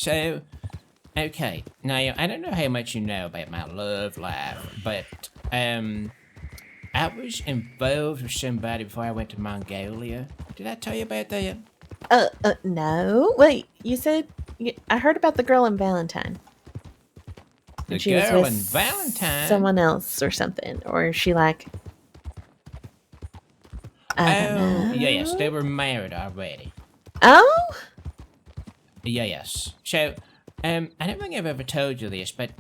So, okay, now I don't know how much you know about my love life, but I was involved with somebody before I went to Mongolia. Did I tell you about that? No. Wait, you said I heard about the girl in Valentine, The and she was girl with in Valentine. someone else or something, or is she like I don't Oh, yes, they know. were married already. Oh, Yes. So, I don't think I've ever told you this, but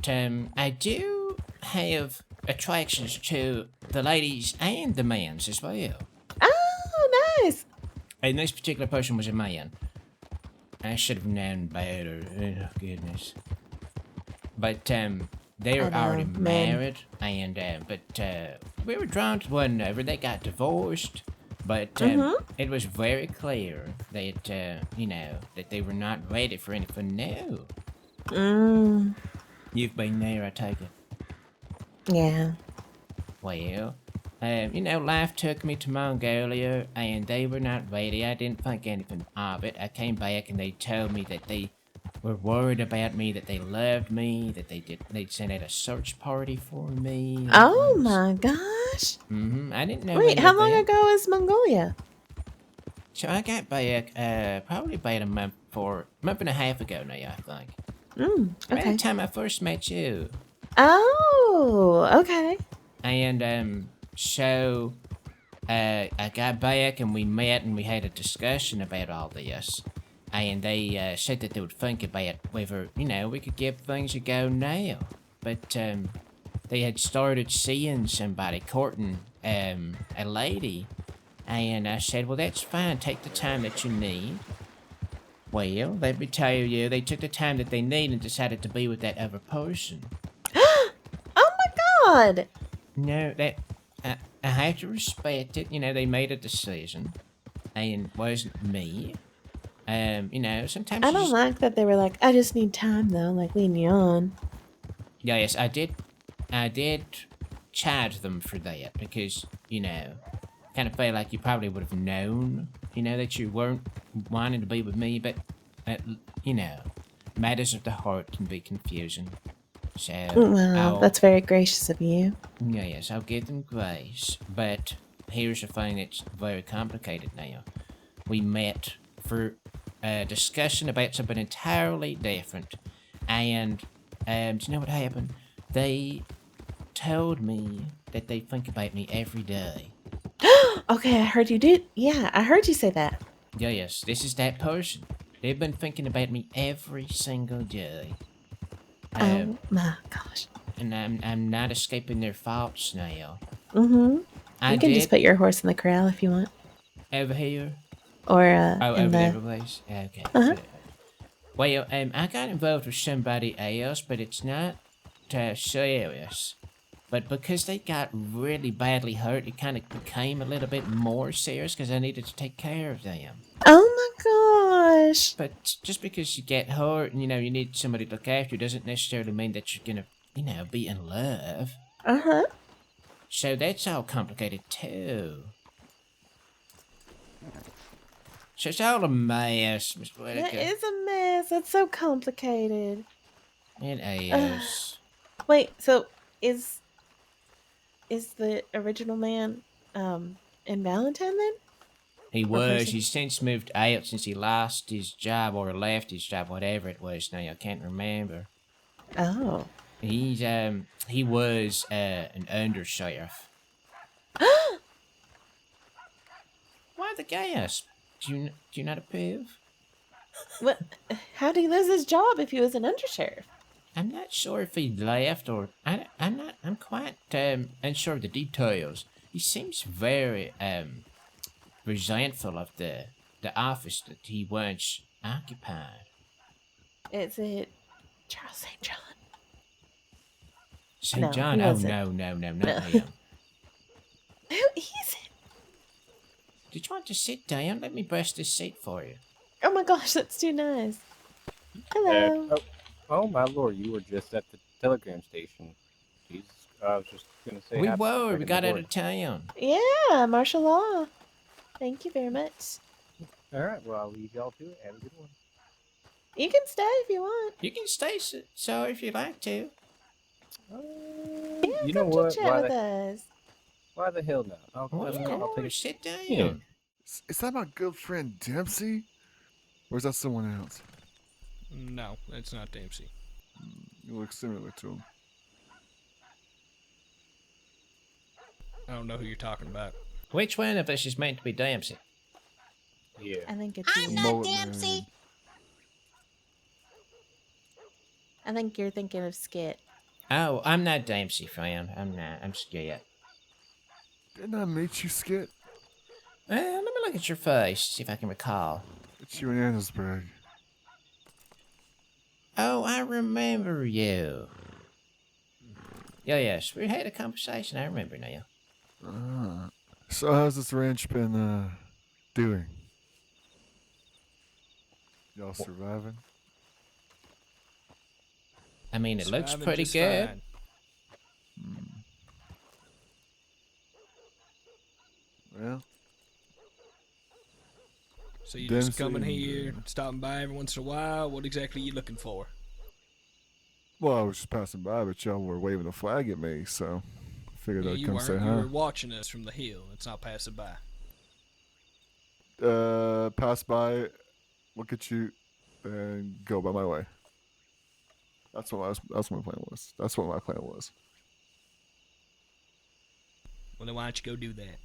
I do have attractions to the ladies and the men's as well. oh, nice. And this particular person was a man. I should have known better. Oh goodness. But they I were already know, men. married, and we were drawn to one another. They got divorced, but Mm-hmm. it was very clear that that they were not ready for anything new. Mm. You've been there, I take it. Yeah. Well, life took me to Mongolia, and they were not ready. I didn't think anything of it. I came back, and they told me that they were worried about me, that they loved me, that they'd sent out a search party for me and Oh things. my gosh. I didn't know Wait, any how of long that. ago is Mongolia? So I got back, probably about a month and a half ago now, I think. About the Okay. time I first met you. Oh, okay. And, I got back and we met and we had a discussion about all this. And they said that they would think about whether, we could give things a go now. But they had started seeing somebody courting a lady. And I said, well, that's fine. Take the time that you need. Well, let me tell you, they took the time that they need and decided to be with that other person. Oh my god. No, I have to respect it. They made a decision, and it wasn't me. Sometimes I you don't just. like that they were like, I just need time though, like leading you on. Yeah, yes, I did. I did charge them for that because kind of feel like you probably would have known, that you weren't wanting to be with me, but uh, you know, matters of the heart can be confusing. So Well, I'll that's very gracious of you. Yeah, yes, I'll give them grace. But here's the thing that's very complicated now. We met for a discussion about something entirely different. And do you know what happened? They told me that they think about me every day. Okay, I heard you did. Yeah, I heard you say that. Yeah, yes, this is that person. They've been thinking about me every single day. Oh my gosh. And I'm not escaping their thoughts now. Mm-hmm. I You can just did put your horse in the corral if you want. over here. Or Oh, in over the the other place? Okay, uh-huh. good. Well, I got involved with somebody else, but it's not serious. But because they got really badly hurt, it kind of became a little bit more serious because I needed to take care of them. Oh my gosh. But just because you get hurt and, you need somebody to look after you doesn't necessarily mean that you're gonna, be in love. Uh-huh. So that's all complicated too. So it's all a mess, Miss That Whitaker. is a mess. That's so complicated. It Uh, is. wait, so is is the original man in Valentine then? He Or was. person? He's since moved out since he lost his job or left his job, whatever it was. Now I can't remember. Oh. He was an undersheriff. Why the gasp? Do you not approve? What, how did he lose his job if he was an undersheriff? I'm not sure if he left or I'm not. I'm quite unsure of the details. He seems very resentful of the office that he once occupied. Is it Charles St. John? St. No, he John? Oh wasn't. no, no, no, No. not him. Who is it? Did you want to sit down? Let me brush this seat for you. Oh my gosh, that's too nice. Uh, Hello. oh, oh my lord, you were just at the telegram station. Jesus, I was just gonna say We happy were. We second got out aboard. of town. Yeah, martial law. Thank you very much. All right, well I'll leave y'all to it. Have a good one. You can stay if you want. You can stay so if you'd like to. Yeah, You know come chit what? chat with us. Why the hell not? Well, of I'll take course, sit down. Yeah. Is that my good friend Dempsey? Or is that someone else? No, that's not Dempsey. You look similar to him. I don't know who you're talking about. Which one of us is meant to be Dempsey? Yeah. I think it's I'm you. not Mullet Dempsey. man. I think you're thinking of Skit. Oh, I'm not Dempsey, fam. I'm not. I'm scared. Didn't I meet you, Skit? Let me look at your face, see if I can recall. It's you in Annesburg. Oh, I remember you. Yeah, yes, we had a conversation. I remember now. So how's this ranch been, doing? Y'all surviving? I mean, it looks Surviving pretty just good. fine. Well, So you just Dempsey coming and, here, stopping by every once in a while? What exactly are you looking for? well, I was just passing by, but y'all were waving a flag at me, so I figured Yeah, I'd you come weren't. say You hi. were watching us from the hill. It's not passing by. Pass by, look at you, and go by my way. That's what my plan was. That's what my plan was. Well, then why don't you go do that?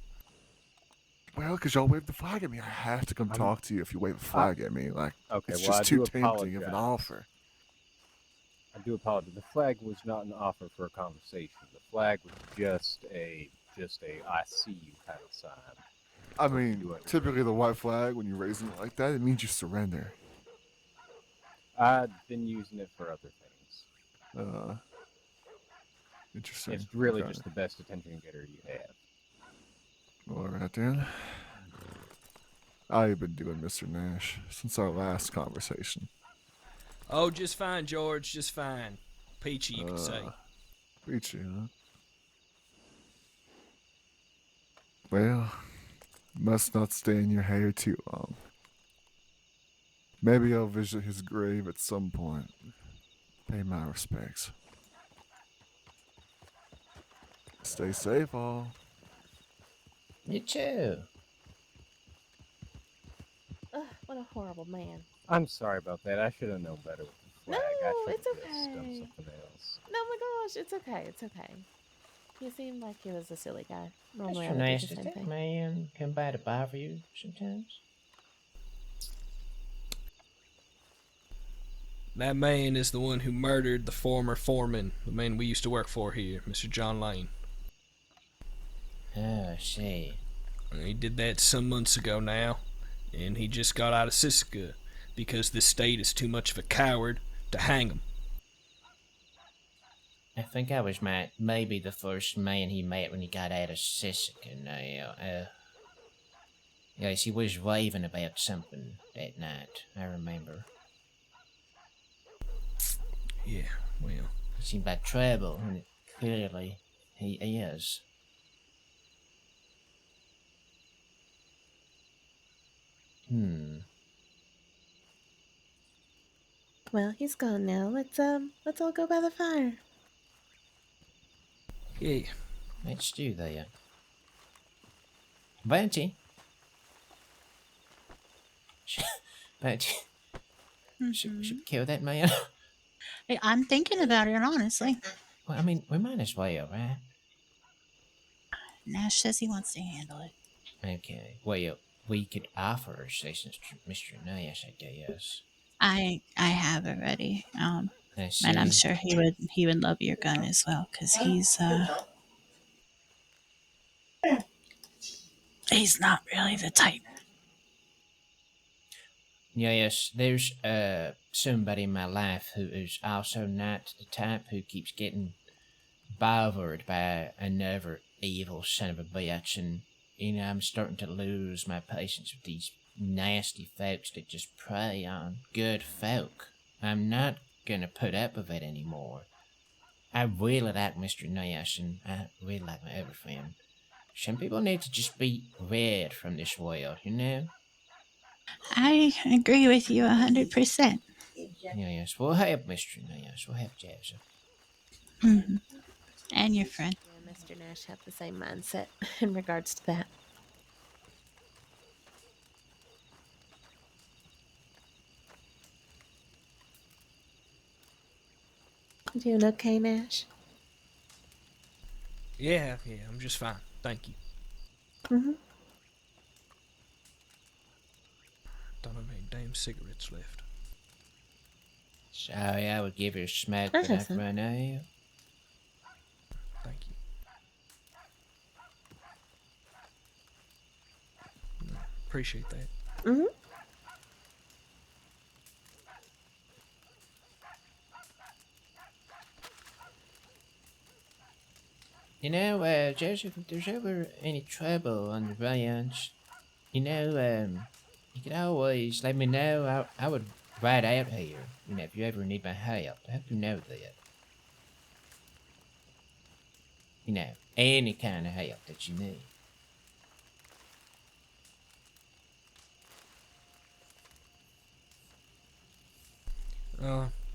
Well, because y'all waved the flag at me. I have to come talk to you if you wave a flag at me. Like, Okay, it's well, I just too do tempting of an apologize. offer. I do apologize. The flag was not an offer for a conversation. The flag was just a I see you kind of sign. I You mean, understand. typically the white flag, when you're raising it like that, it means you surrender. I've been using it for other things. Interesting. It's really Okay. just the best attention getter you have. All right, then. I've been doing Mr. Nash since our last conversation. Oh, just fine, George. Just fine. Peachy, you could say. Peachy, huh? Well, must not stay in your hair too long. Maybe I'll visit his grave at some point. Pay my respects. Stay safe, all. You too. Ugh, what a horrible man. I'm sorry about that. I should have known better with the flag. I No, should it's have just done okay. something else. No, my gosh, it's okay. It's okay. He seemed like he was a silly guy. Normally, I Mr. would do Nash, the does same that thing. man come by to buy for you sometimes? That man is the one who murdered the former foreman, the man we used to work for here, Mr. John Lane. Oh, I see. He did that some months ago now, and he just got out of Siska because the state is too much of a coward to hang him. I think I was maybe the first man he met when he got out of Sissica now. Yes, he was raving about something that night, I remember. Yeah, well, It seemed like trouble, and clearly he is. Well, he's gone now. Let's all go by the fire. yeah. Let's do that. Bunty. Bunty. Should we kill that man? Hey, I'm thinking about it, honestly. Well, I mean, we might as well, right? Nash says he wants to handle it. Okay. Well, we could offer assistance to Mr. Nash, I guess. I have already. I see. And I'm sure he would love your gun as well, because he's not really the type. Yes, there's somebody in my life who is also not the type who keeps getting bothered by another evil son of a bitch, and I'm starting to lose my patience with these nasty folks that just prey on good folk. I'm not gonna put up with it anymore. I really like Mr. Nash, and I really like my other friend. Some people need to just be rid from this world, you know? I agree with you 100%. Yes, we'll help Mr. Yes, we'll help Joseph. Hmm. And your friend. Yeah, Mr. Nash have the same mindset in regards to that. You doing okay, Nash? Yeah, I'm just fine. Thank you. Mm-hmm. Don't have any damn cigarettes left. Sorry, I would give her a smoke, I but have I've some. run out. Thank you. Appreciate that. Mm-hmm. You know, Joseph, if there's ever any trouble on the ranch, you could always let me know. I would ride out here, if you ever need my help. I hope you know that. Any kind of help that you need.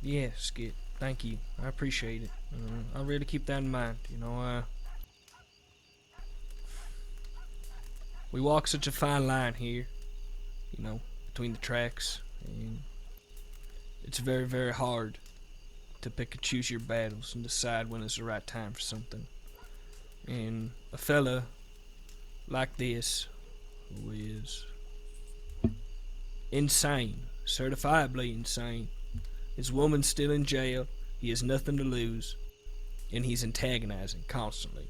Yeah, Skit. Thank you. I appreciate it. I'll really keep that in mind. We walk such a fine line here, between the tracks, and it's very, very hard to pick and choose your battles and decide when is the right time for something. And a fella like this, who is insane, certifiably insane, his woman's still in jail, he has nothing to lose, and he's antagonizing constantly.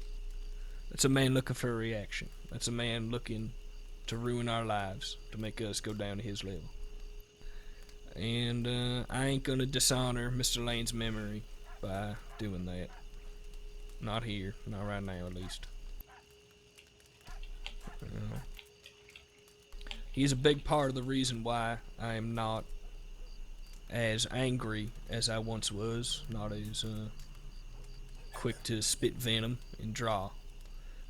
That's a man looking for a reaction. That's a man looking to ruin our lives, to make us go down to his level. And I ain't gonna dishonor Mr. Lane's memory by doing that. Not here, not right now at least. He's a big part of the reason why I am not as angry as I once was, not as quick to spit venom and draw.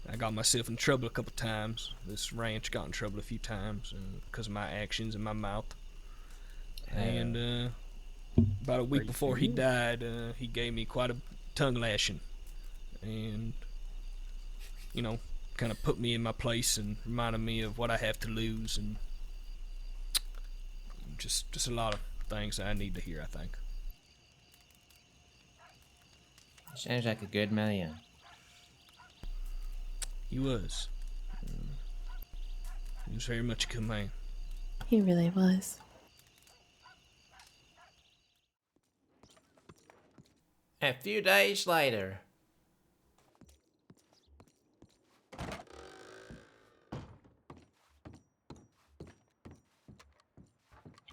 I got myself in trouble a couple times. This ranch got in trouble a few times because of my actions and my mouth. And about a week before he died, he gave me quite a tongue lashing, and kind of put me in my place and reminded me of what I have to lose, and just a lot of things that I need to hear, I think. Sounds like a good man. He was. He was very much a good man. He really was. A few days later.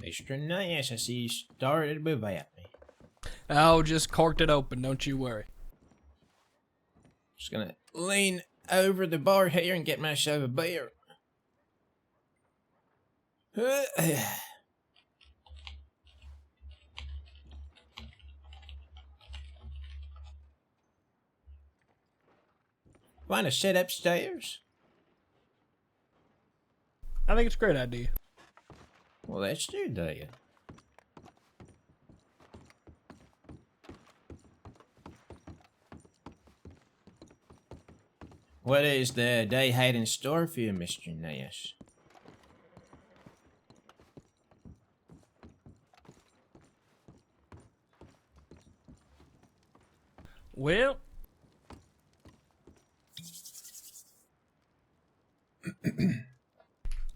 Mr. Nice, I see you started to move at me. Oh, just corked it open, don't you worry. Just gonna lean over the bar here and get myself a beer. Want to sit upstairs? I think it's a great idea. Well, let's do that. What is the day had in store for you, Mr. Ness? Well,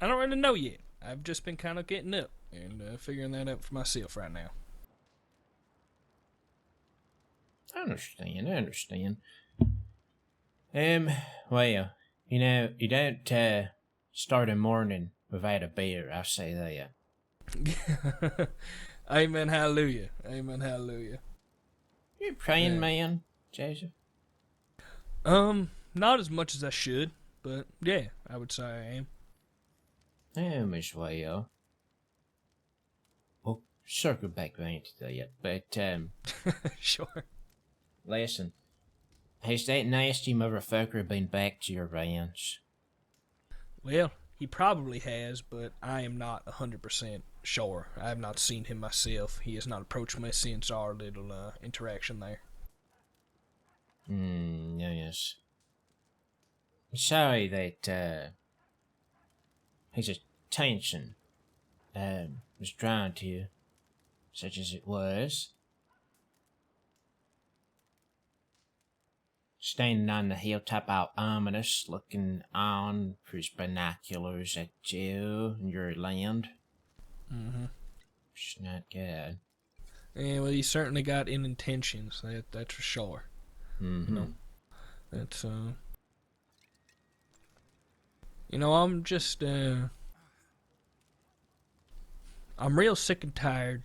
I don't really know yet. I've just been kind of getting up and figuring that out for myself right now. I understand. Well, you don't start a morning without a beer, I'll say that. Amen, hallelujah. Amen, hallelujah. You a praying man, Joseph? Not as much as I should, but yeah, I would say I am. As well. We'll circle back around to that, but, Sure. listen. Has that nasty motherfucker been back to your ranch? Well, He probably has, but I am not 100% sure. I have not seen him myself. He has not approached me since our little interaction there. Yes. I'm sorry that his attention was drawn to you, such as it was. Standing on the hilltop all ominous, looking on through his binoculars at you and your land. Mm-hmm. It's not good. Yeah, well, he certainly got in intentions. That's for sure. Mm-hmm. You know, that's You know, I'm just I'm real sick and tired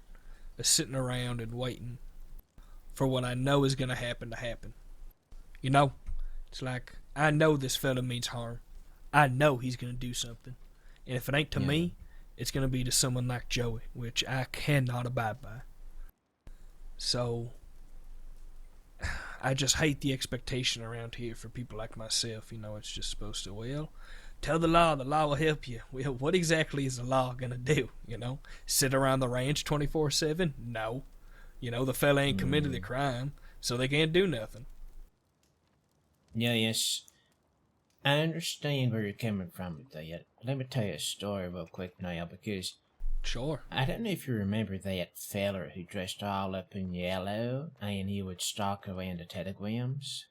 of sitting around and waiting for what I know is gonna happen to happen. You know, it's like I know this fella means harm. I know he's gonna do something, and if it ain't to me, it's gonna be to someone like Joey, which I cannot abide by. So I just hate the expectation around here for people like myself. You know, it's just supposed to, well, tell the law will help you. Well, what exactly is the law gonna do? You know, sit around the ranch 24/7? No. You know, the fella ain't committed the crime, so they can't do nothing. Yes. I understand where you're coming from with that. Let me tell you a story real quick now, because Sure. I don't know if you remember that feller who dressed all up in yellow and he would stalk around the telegrams.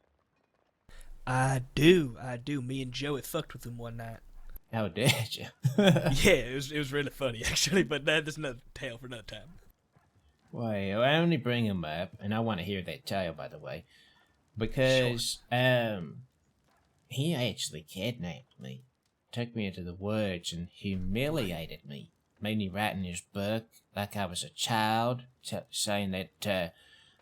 I do. Me and Joey fucked with him one night. Oh, did you? Yeah, it was really funny actually, but that's another tale for another time. Well, I only bring him up, and I want to hear that tale, by the way, because he actually kidnapped me, took me into the woods, and humiliated me. Made me write in his book like I was a child, saying that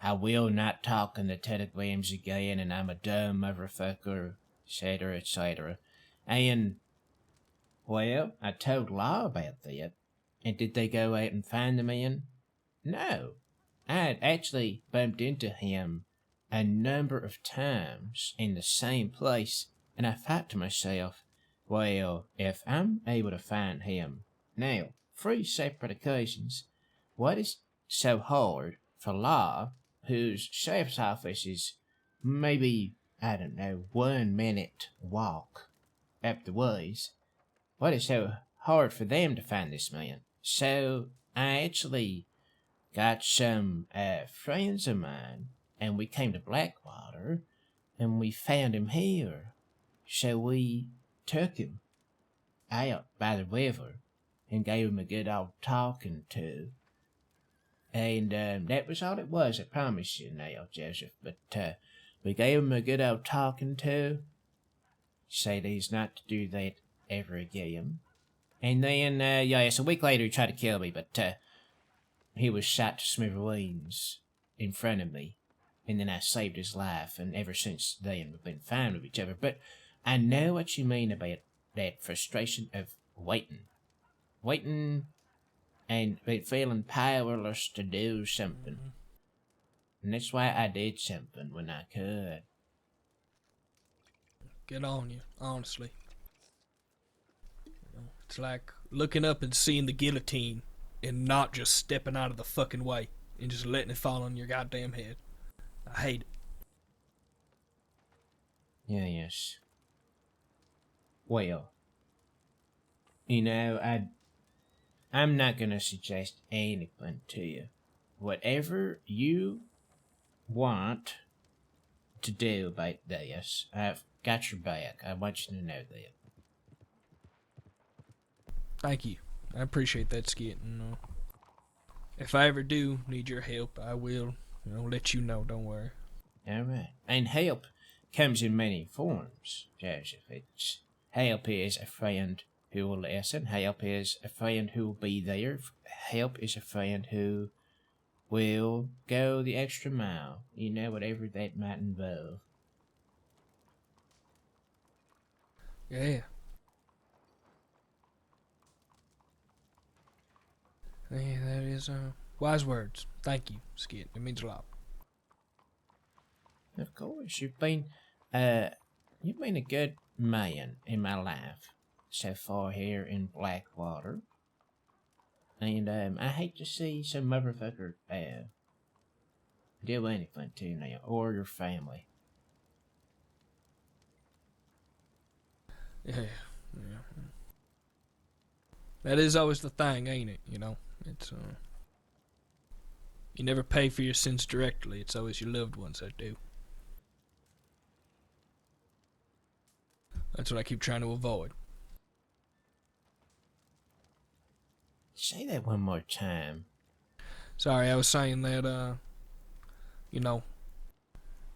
I will not talk in the telegrams again, and I'm a dumb motherfucker, etc., etc. And, well, I told Law about that. And did they go out and find the man? No. I had actually bumped into him a number of times in the same place, and I thought to myself, well, if I'm able to find him now, 3 separate occasions, what is so hard for Law, whose sheriff's office is maybe, I don't know, 1 minute walk up the ways, what is so hard for them to find this man? So I actually got some friends of mine, and we came to Blackwater, and we found him here. So we took him out by the river and gave him a good old talking to. And that was all it was, I promise you now, Joseph. But we gave him a good old talking to, said he's not to do that ever again. And then, yes, a week later he tried to kill me, but he was shot to smithereens in front of me. And then I saved his life, and ever since then we've been fine with each other. But I know what you mean about that frustration of waiting. Waiting and feeling powerless to do something. And that's why I did something when I could. Good on you, honestly. It's like looking up and seeing the guillotine and not just stepping out of the fucking way and just letting it fall on your goddamn head. I hate it. Yeah, yes. Well, you know, I'm not gonna suggest anything to you. Whatever you want to do about this, I've got your back. I want you to know that. Thank you. I appreciate that, Skit. And, if I ever do need your help, I will let you know. Don't worry. All right. And help comes in many forms, Joseph. It's help is a friend who will listen. Help is a friend who will be there. Help is a friend who will go the extra mile. You know, whatever that might involve. Yeah. Yeah, that is wise words. Thank you, Skit. It means a lot. Of course, you've been a good man in my life. so far here in Blackwater. And I hate to see some motherfucker do anything to you now, or your family. Yeah. That is always the thing, ain't it? You know, it's you never pay for your sins directly. It's always your loved ones that do. That's what I keep trying to avoid. Say that one more time. Sorry, I was saying that, you know,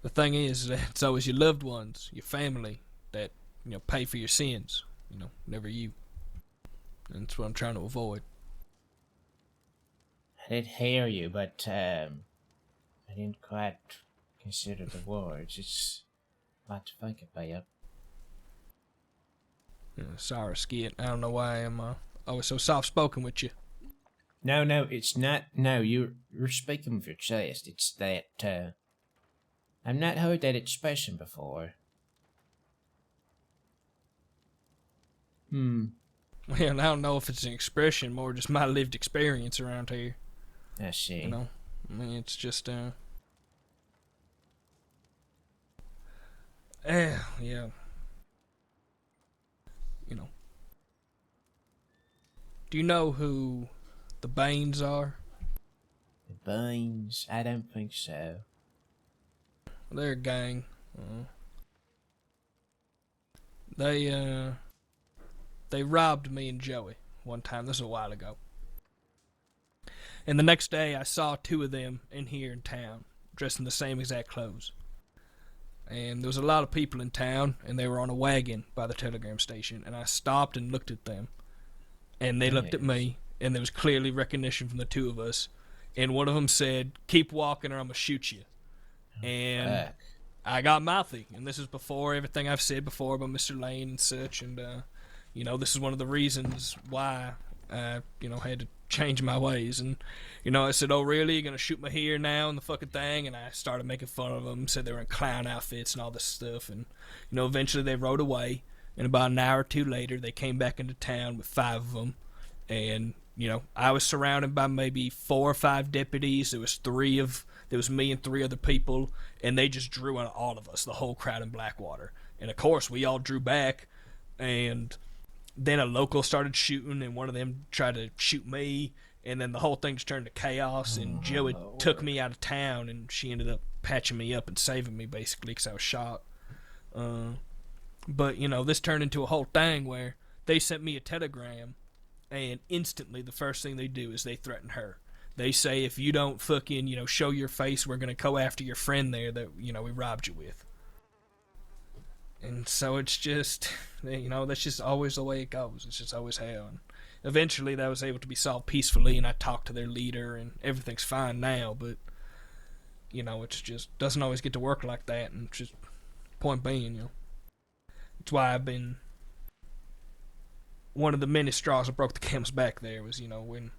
the thing is that it's always your loved ones, your family, that, you know, pay for your sins. You know, never you. And that's what I'm trying to avoid. I did hear you, but I didn't quite consider the words. It's a lot to think about. Sorry, Skit. I don't know why I'm always so soft-spoken with you. No, it's not. No, you're speaking with your chest. It's that, I've not heard that expression before. Well, I don't know if it's an expression, more just my lived experience around here. I see. You know? I mean, it's just, yeah. You know. Do you know who the Baines are? The Baines? I don't think so. They're a gang. They robbed me and Joey one time. This was a while ago. And the next day, I saw two of them in here in town, dressed in the same exact clothes. And there was a lot of people in town, and they were on a wagon by the telegram station. And I stopped and looked at them, and they looked at me, and there was clearly recognition from the two of us. And one of them said, "Keep walking, or I'm gonna shoot you." And I got mouthy, and this is before everything I've said before about Mr. Lane and such. And you know, this is one of the reasons why I, you know, had to change my ways. And, you know, I said, "Oh, really? You're going to shoot me here now?" and the fucking thing. And I started making fun of them, said they were in clown outfits and all this stuff. And, you know, eventually they rode away. And about an hour or two later, they came back into town with 5 of them. And, you know, I was surrounded by maybe 4 or 5 deputies. There was me and 3 other people. And they just drew on all of us, the whole crowd in Blackwater. And, of course, we all drew back. And then a local started shooting, and one of them tried to shoot me, and then the whole thing just turned to chaos, and Joey took me out of town, and she ended up patching me up and saving me, basically, because I was shot. But, you know, this turned into a whole thing where they sent me a telegram, and instantly the first thing they do is they threaten her. They say, if you don't fucking, you know, show your face, we're going to go after your friend there that, you know, we robbed you with. And so it's just, you know, that's just always the way it goes. It's just always how. And eventually that was able to be solved peacefully, and I talked to their leader, and everything's fine now. But, you know, it's just doesn't always get to work like that. And just point being, you know, it's why I've been one of the many straws that broke the camel's back. There was, you know, when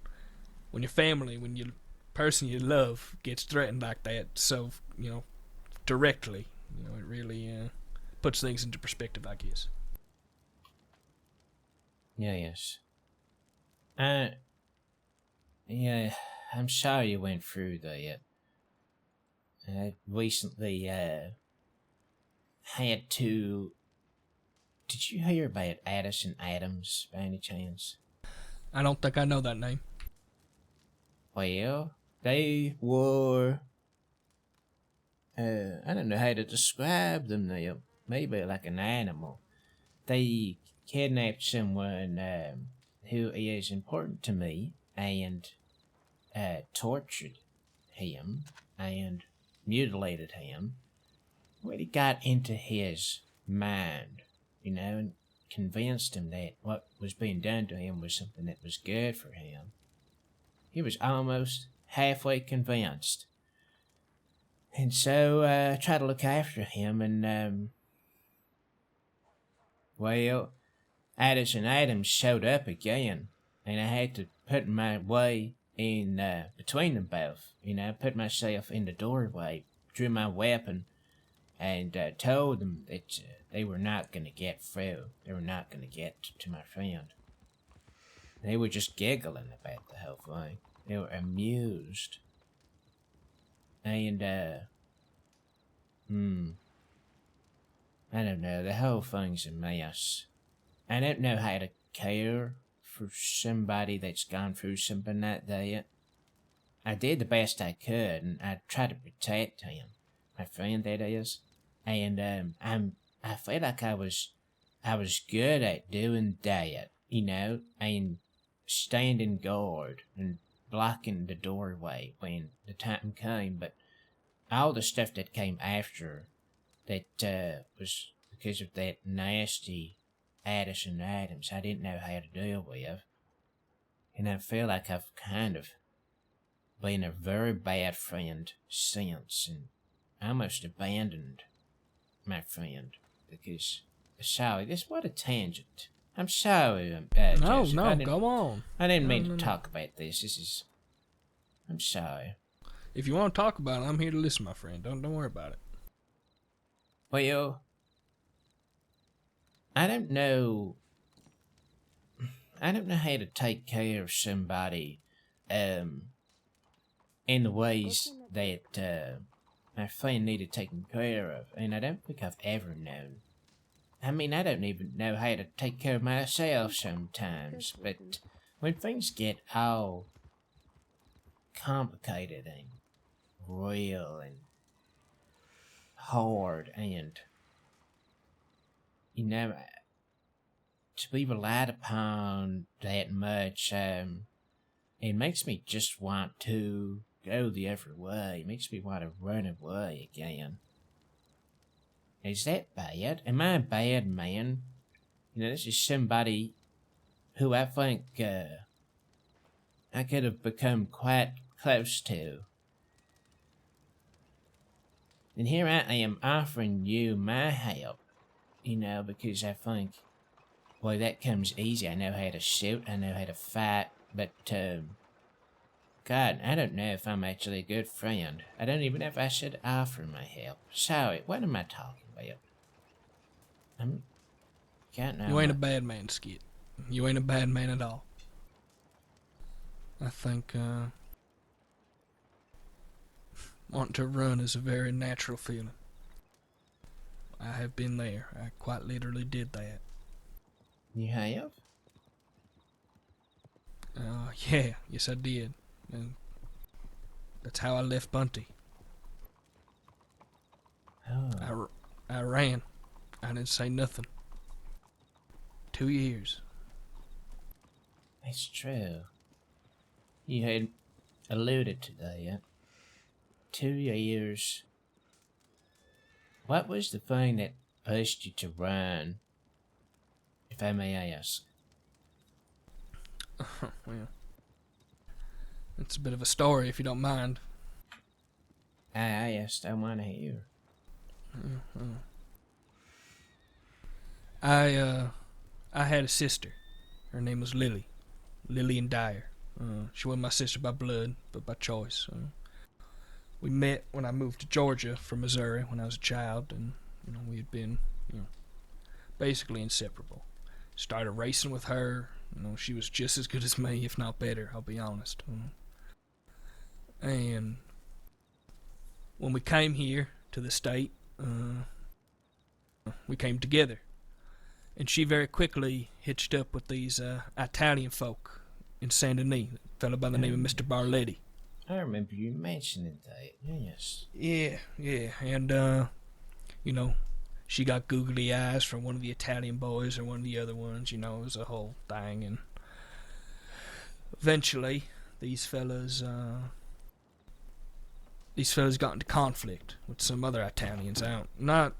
your family, when your person you love gets threatened like that, so, you know, directly, you know, it really puts things into perspective, I guess. Yeah, yes. Yeah, I'm sorry you went through that. I recently, had to... Did you hear about Addison Adams, by any chance? I don't think I know that name. Well, they were... I don't know how to describe them now. Maybe like an animal. They kidnapped someone who is important to me and tortured him and mutilated him. Really got into his mind, you know, and convinced him that what was being done to him was something that was good for him. He was almost halfway convinced. And so I tried to look after him, and well, Addison Adams showed up again, and I had to put my way in between them both. You know, put myself in the doorway, drew my weapon, and told them that they were not going to get through. They were not going to get to my friend. They were just giggling about the whole thing. They were amused. And, I don't know, the whole thing's a mess. I don't know how to care for somebody that's gone through something like that. I did the best I could, and I tried to protect him. My friend, that is. And, I feel like I was good at doing that, you know, and standing guard and blocking the doorway when the time came, but all the stuff that came after that was because of that nasty Addison Adams I didn't know how to deal with. And I feel like I've kind of been a very bad friend since, and almost abandoned my friend because, sorry, this what a tangent. I'm sorry, No, Joseph. no, go on. I didn't No, mean no, to no. talk about this. I'm sorry. If you want to talk about it, I'm here to listen, my friend. Don't worry about it. Well, I don't know how to take care of somebody, in the ways that, my friend needed taken care of, and I don't think I've ever known. I mean, I don't even know how to take care of myself sometimes, but when things get all complicated and real and hard and, you know, to be relied upon that much, it makes me just want to go the other way. It makes me want to run away again. Is that bad? Am I a bad man? You know, this is somebody who I think, I could have become quite close to. And here I am offering you my help, you know, because I think, well, that comes easy. I know how to shoot, I know how to fight, but, God, I don't know if I'm actually a good friend. I don't even know if I should offer my help. Sorry, what am I talking about? You ain't a bad man, Skit. You ain't a bad man at all. I think, wanting to run is a very natural feeling. I have been there. I quite literally did that. You have? Yeah, yes I did. And that's how I left Bunty. Oh. I ran. I didn't say nothing. 2 years. It's true. You had alluded to that. 2 years. What was the thing that pushed you to run, if I may ask? Well, it's a bit of a story if you don't mind. I just don't want to hear. I had a sister. Her name was Lily. Lillian Dyer. She wasn't my sister by blood, but by choice. We met when I moved to Georgia from Missouri when I was a child, and we had been, basically inseparable. Started racing with her. She was just as good as me, if not better. I'll be honest. And when we came here to the state, we came together. And she very quickly hitched up with these Italian folk in Saint Denis, a fellow by the name of Mr. Barletti. I remember you mentioning that, yes. Yeah, and, she got googly eyes from one of the Italian boys or one of the other ones, it was a whole thing, and eventually these fellas got into conflict with some other Italians out. Not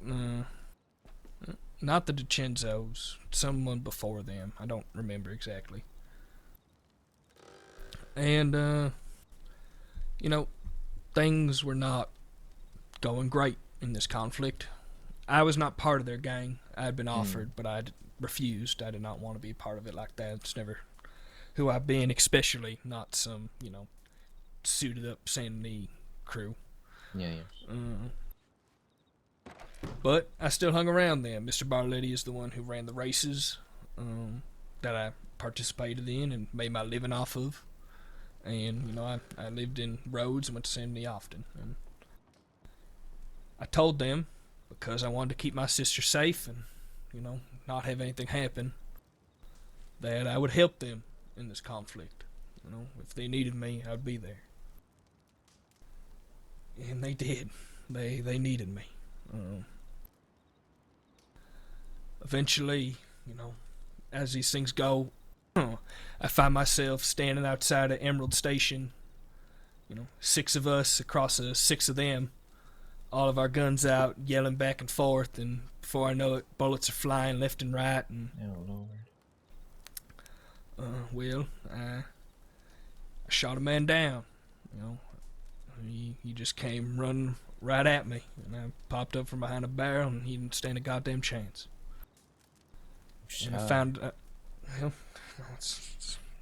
the DiCenzos, someone before them. I don't remember exactly. And, things were not going great in this conflict. I was not part of their gang. I had been offered, but I refused. I did not want to be a part of it like that. It's never who I've been, especially not some, suited up Saint Denis crew. Yeah. But I still hung around there. Mr. Barletti is the one who ran the races that I participated in and made my living off of. And, you know, I lived in Rhodes and went to Sandy often. And I told them, because I wanted to keep my sister safe and, you know, not have anything happen, that I would help them in this conflict. You know, if they needed me, I'd be there. And they did. They needed me. Eventually, you know, as these things go, I find myself standing outside of Emerald Station. You know, 6 of us across 6 of them. All of our guns out, yelling back and forth, and before I know it, bullets are flying left and right. And Oh, Lord. well, I shot a man down. You know, he just came running right at me, and I popped up from behind a barrel, and he didn't stand a goddamn chance. And I found, well,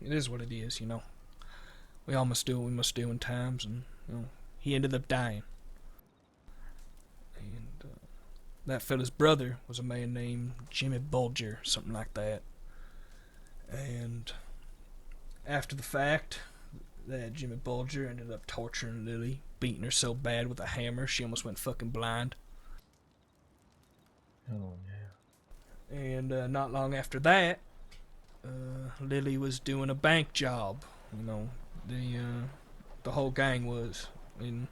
it is what it is, you know. We all must do what we must do in times, and you know, he ended up dying. And that fella's brother was a man named Jimmy Bulger, something like that. And after the fact, that Jimmy Bulger ended up torturing Lily, beating her so bad with a hammer she almost went fucking blind. Oh, no. And not long after that, Lily was doing a bank job. You know, the whole gang was, and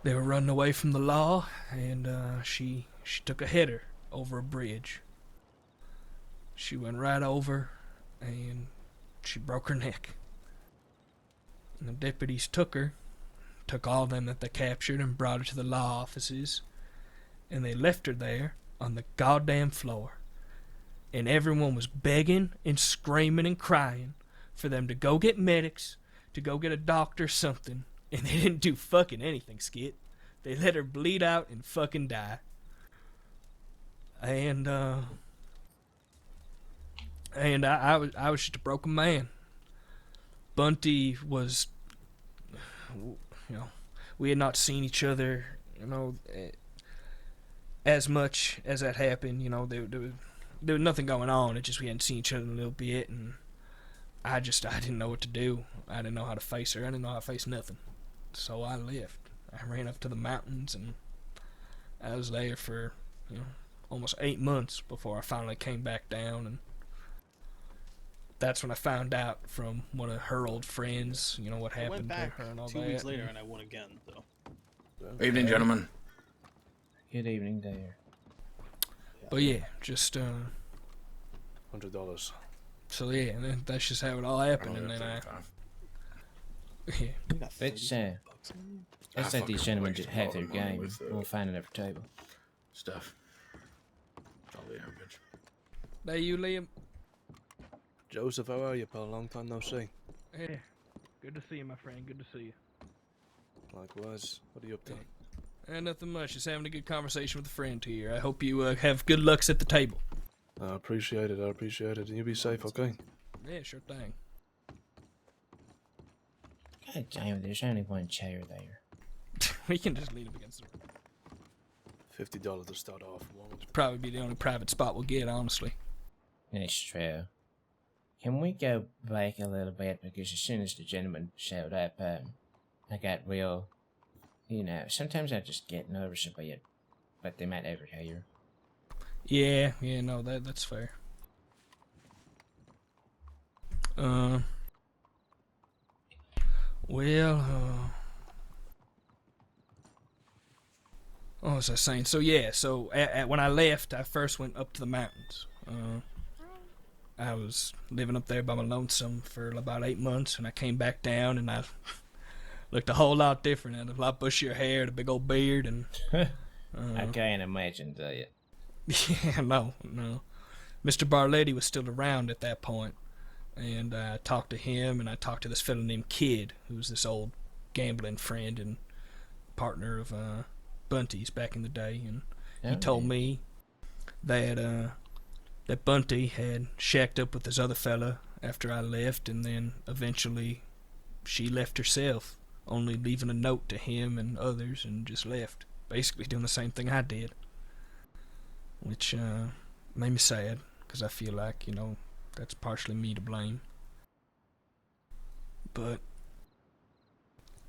they were running away from the law, and she took a header over a bridge. She went right over, and she broke her neck. And the deputies took her, took all of them that they captured, and brought her to the law offices, and they left her there on the goddamn floor. And everyone was begging and screaming and crying for them to go get medics, to go get a doctor, something. And they didn't do fucking anything, Skit. They let her bleed out and fucking die. And I was just a broken man. Bunty was, you know, we had not seen each other, you know, as much as that happened. You know, there was nothing going on. It just we hadn't seen each other in a little bit, and I didn't know what to do. I didn't know how to face her. I didn't know how to face nothing. So I left. I ran up to the mountains, and I was there for, you know, almost 8 months before I finally came back down. And that's when I found out from one of her old friends, you know, what I went happened to back her and all 2 that. weeks later, and I won again, though. Evening, gentlemen. Good evening there. But yeah, just $100. so yeah, and then that's just how it all happened. And then I, yeah, We got Let's 35 bucks on you. let's I let these fucking gentlemen wasted just have all their the money game. with, We'll find another table. Stuff. All the average. there you, Liam. Joseph, how are you, pal? Long time no see. Yeah, good to see you, my friend. Good to see you. Likewise. What are you up to? Nothing much. Just having a good conversation with a friend here. I hope you have good lucks at the table. I appreciate it. I appreciate it. And you be safe, okay? Yeah, sure thing. God damn it, there's only one chair there. We can just lean up against it. $50 to start off. Won't. Probably be the only private spot we'll get, honestly. That's true. Can we go back a little bit? Because as soon as the gentleman showed up, I got real, you know, sometimes I just get nervous about it, but they might overhear. Yeah, no, that's fair. Well, what was I saying? So yeah, when I left, I first went up to the mountains. I was living up there by my lonesome for about 8 months, and I came back down, and I looked a whole lot different. I had a lot bushier hair, and a big old beard, and I can't imagine that. yeah, no. Mr. Barletti was still around at that point, and I talked to him, and I talked to this fellow named Kid, who was this old gambling friend and partner of Bunty's back in the day, and he told me that that Bunty had shacked up with this other fella after I left, and then eventually she left herself, only leaving a note to him and others, and just left. basically doing the same thing I did, which made me sad because I feel like, you know, that's partially me to blame. But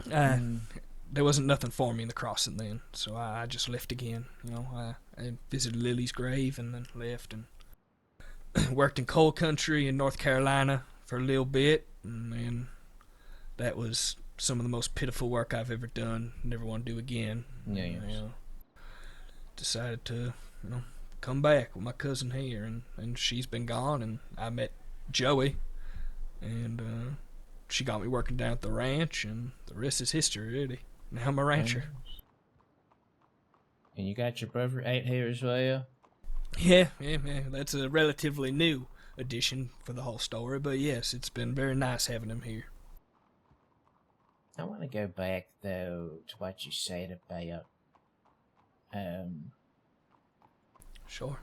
there wasn't nothing for me in the crossing then, so I just left again. You know, I visited Lily's grave and then left and worked in coal country in North Carolina for a little bit, and then that was some of the most pitiful work I've ever done. Never want to do again. Yeah, You know, decided to, you know, come back with my cousin here, and she's been gone, and I met Joey, and she got me working down at the ranch, and the rest is history, really. Now I'm a rancher. And you got your brother out here as well? Yeah, that's a relatively new addition for the whole story, but yes, it's been very nice having him here. I want to go back, though, to what you said about, Sure.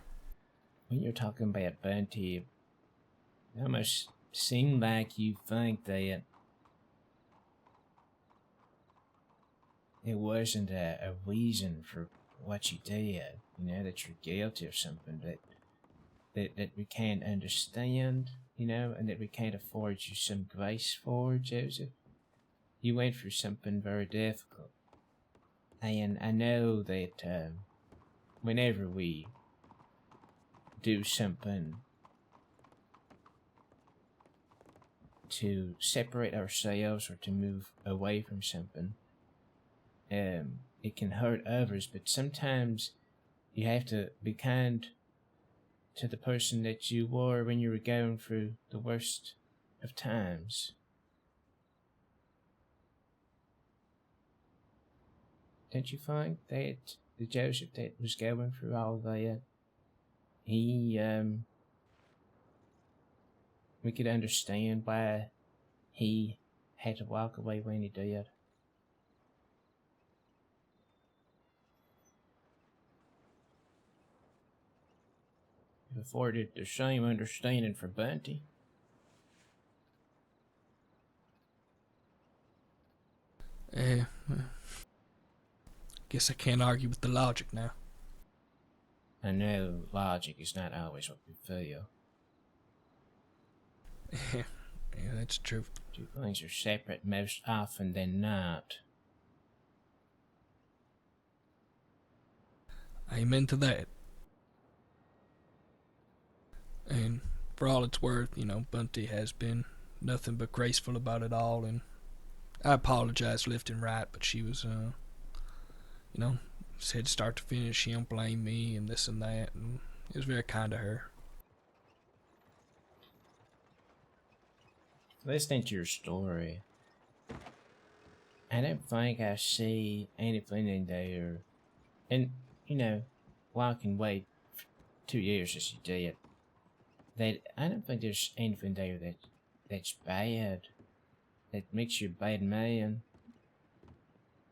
when you're talking about Bunty, it almost seemed like you think that it wasn't a reason for what you did, you know, that you're guilty or something, that we can't understand, you know, and that we can't afford you some grace for, Joseph. You went through something very difficult. And I know that whenever we do something to separate ourselves or to move away from something, it can hurt others, but sometimes you have to be kind to the person that you were when you were going through the worst of times. Don't you think that the Joseph that was going through all that, we could understand why he had to walk away when he did? It afforded the same understanding for Bunty. Guess I can't argue with the logic now. I know logic is not always what we feel. Yeah, that's true. Two things are separate most often than not. Amen to that. And for all it's worth, you know, Bunty has been nothing but graceful about it all, and I apologized left and right, but she was, you know, said start to finish, she don't blame me and this and that, and it was very kind of her. Listening to your story, I don't think I see anything in there. And, you know, walking away for 2 years as you did, that I don't think there's anything there that's bad, that makes you a bad man,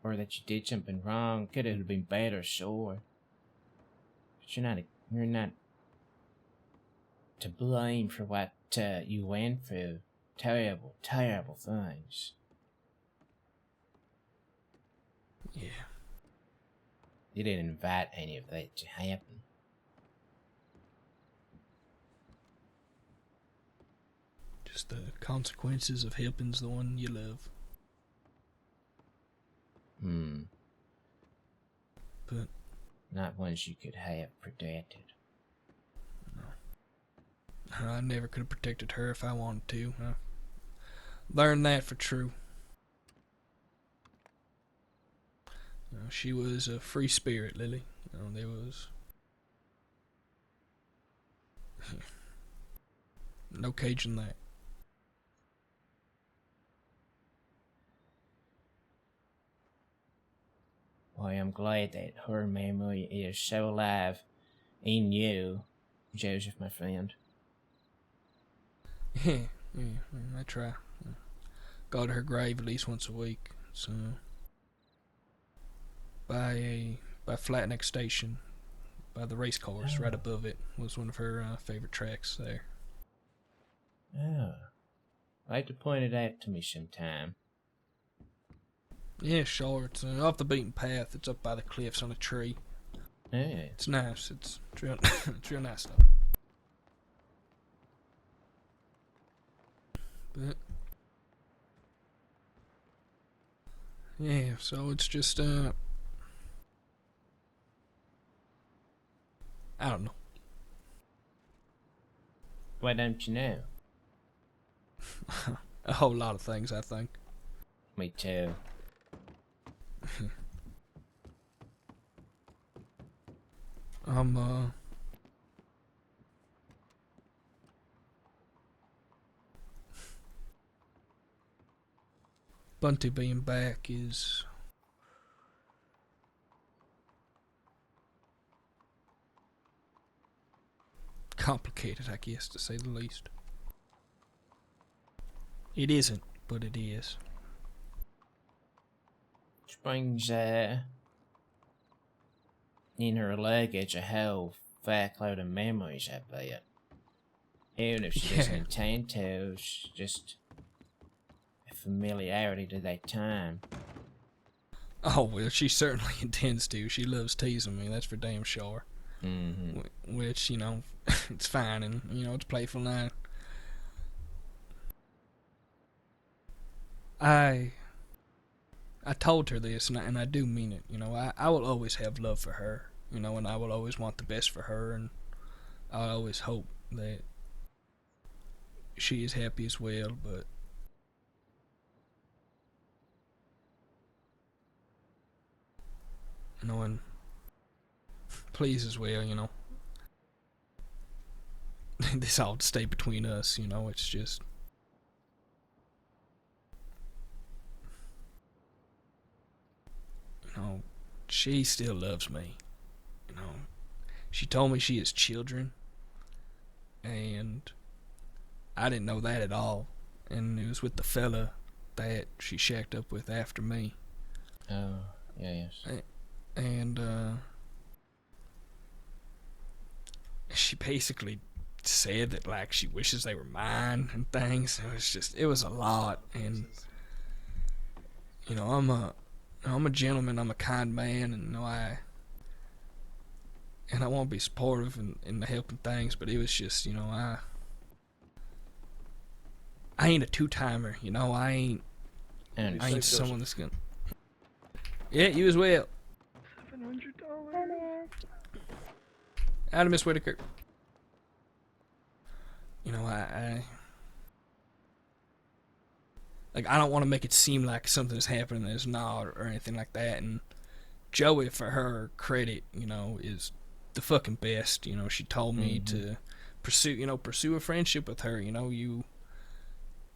or that you did something wrong. Could have been better, sure, but you're not to blame for what you went through. Terrible, terrible things. Yeah. You didn't invite any of that to happen. Just the consequences of helping's the one you love. But not ones you could have protected. No. I never could have protected her if I wanted to. I learned that for true. She was a free spirit, Lily. There was no caging that. Well, I'm glad that her memory is so alive in you, Joseph, my friend. Yeah, I try. Go to her grave at least once a week. So by Flat Neck Station, by the race course, right above it, was one of her favorite tracks there. Oh, I'd like to point it out to me sometime. Yeah, sure. It's off the beaten path. It's up by the cliffs on a tree. Yeah. It's nice. It's real, it's real nice though. But yeah, so it's just I don't know. Why don't you know? A whole lot of things, I think. Me too. I'm Bunty being back is complicated, I guess, to say the least. It isn't, but it is. Which brings, in her luggage a whole fat load of memories, I bet. Even if she doesn't Yeah. intend to, it's just a familiarity to that time. Oh, well, she certainly intends to. She loves teasing me, that's for damn sure. Mm-hmm. Which, you know, it's fine, and, you know, it's playful now. I told her this, and I do mean it. You know, I will always have love for her, you know, and I will always want the best for her, and I always hope that she is happy as well, but you know, and please as well, you know. This all stay between us, you know, it's just you know, she still loves me. You know, she told me she has children, and I didn't know that at all. And it was with the fella that she shacked up with after me. Oh, yeah, yes. And she basically said that like she wishes they were mine and things. It was a lot. And you know, I'm a gentleman, I'm a kind man, and you know, I want to be supportive and helping things, but it was just, you know, I ain't a two-timer, you know, I ain't someone that's gonna. Yeah, you as well. $700. Adam, Miss Whitaker. You know, I like, I don't want to make it seem like something's happening that's not or anything like that. And Joey, for her credit, you know, is the fucking best. You know, she told me to pursue a friendship with her. You know,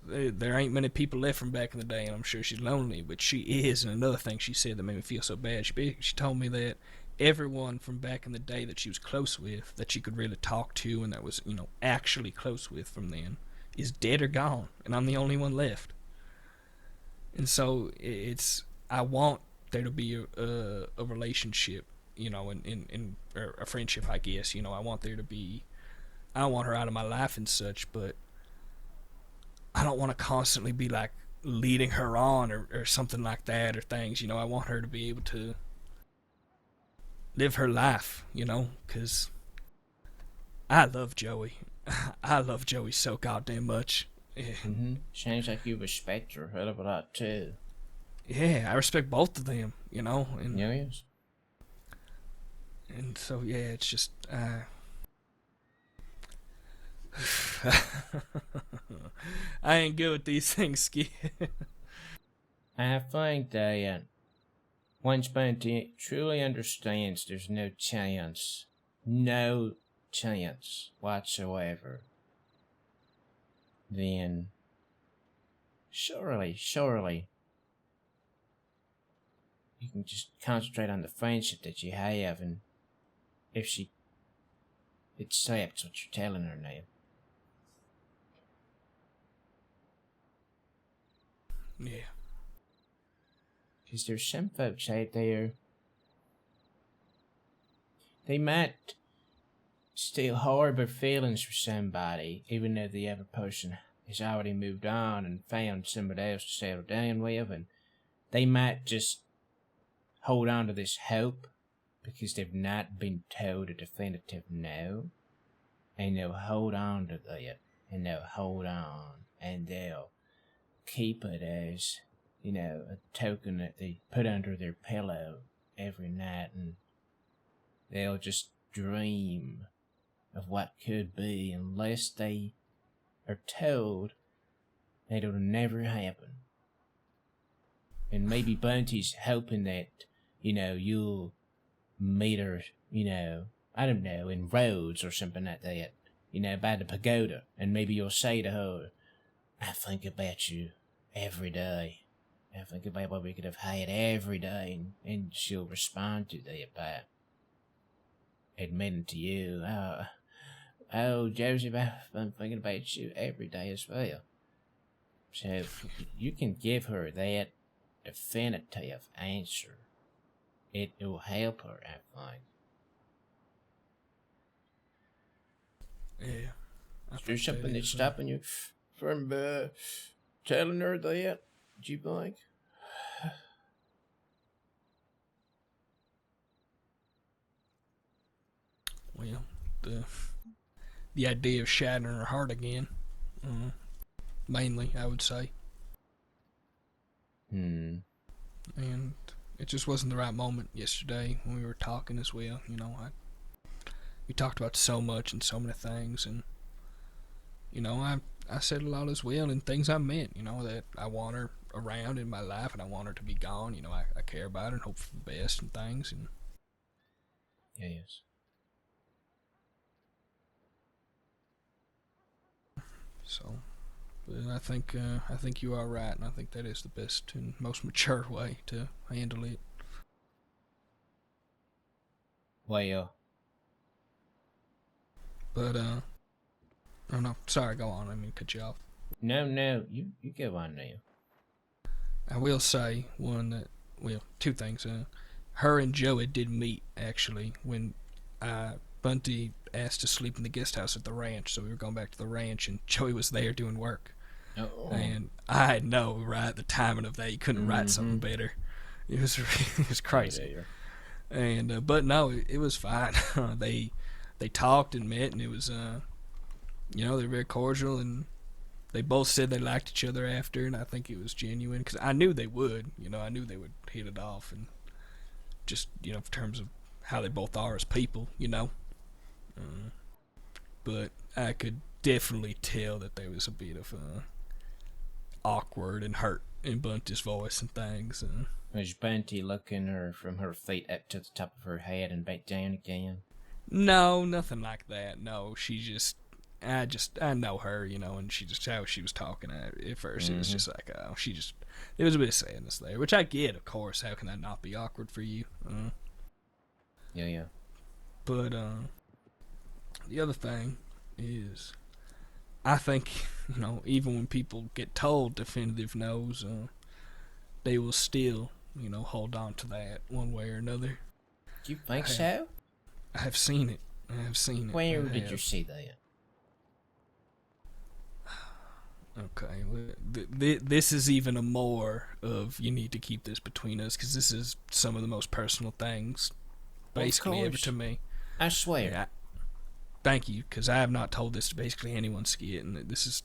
there ain't many people left from back in the day, and I'm sure she's lonely, but she is. And another thing she said that made me feel so bad, she told me that everyone from back in the day that she was close with, that she could really talk to, and that was, you know, actually close with from then, is dead or gone, and I'm the only one left. And so I want there to be a relationship, you know, or a friendship, I guess. You know, I want her out of my life and such, but I don't want to constantly be like leading her on or something like that or things. You know, I want her to be able to live her life, you know, because I love Joey. I love Joey so goddamn much. Mm-hmm. Sounds like you respect her a hell of a lot too. Yeah, I respect both of them, you know. And, Yeah, yes. And so, yeah, it's just, I ain't good with these things, Skit. I think that once Bunty truly understands there's no chance whatsoever, then surely you can just concentrate on the friendship that you have, and if she accepts what you're telling her now. Yeah. Because there's some folks out there, they might still harbor feelings for somebody, even though the other person has already moved on and found somebody else to settle down with, and they might just hold on to this hope because they've not been told a definitive no, and they'll hold on to that, and they'll hold on, and they'll keep it as, you know, a token that they put under their pillow every night, and they'll just dream of what could be unless they are told that it'll never happen. And maybe Bunty's hoping that, you know, you'll meet her, you know, I don't know, in Rhodes or something like that, you know, by the pagoda, and maybe you'll say to her, I think about you every day. I think about what we could have had every day, and she'll respond to that by admitting to you, oh, Joseph, I'm thinking about you every day as well. So you can give her that definitive answer. It will help her, I think. Yeah. Is there something that's stopping you from telling her that? Do you think? Well, the idea of shattering her heart again, mainly, I would say. And it just wasn't the right moment yesterday when we were talking as well. You know, we talked about so much and so many things, and you know, I said a lot as well, and things I meant. You know, that I want her around in my life, and I want her to be gone. You know, I care about her and hope for the best and things, and Yes. so. But I think you are right, and I think that is the best and most mature way to handle it. Well, But oh no, sorry, go on. I mean, cut you off. no, you go on now. I will say two things. Her and Joey did meet actually when Bunty asked to sleep in the guest house at the ranch, so we were going back to the ranch, and Joey was there doing work. Oh. And I know, right, the timing of that, you couldn't write something better. It was crazy. And but no, it was fine. They talked and met, and it was you know, they were very cordial, and they both said they liked each other after, and I think it was genuine because I knew they would. You know, I knew they would hit it off, and just, you know, in terms of how they both are as people, you know. But I could definitely tell that there was a bit of awkward and hurt in Bunty's voice and things. Was Bunty looking her from her feet up to the top of her head and back down again? No, nothing like that. No, I know her, you know, and how she was talking at first. It was just like, there was a bit of sadness there, which I get, of course. How can that not be awkward for you? Yeah. But the other thing is, I think, you know, even when people get told definitive no's, they will still, you know, hold on to that one way or another. Do you think so? I have seen it. Where did you see that? Okay, well, this is even a more of, you need to keep this between us, because this is some of the most personal things, basically, ever to me. I swear. Yeah, thank you, because I have not told this to basically anyone, Skit, and this is...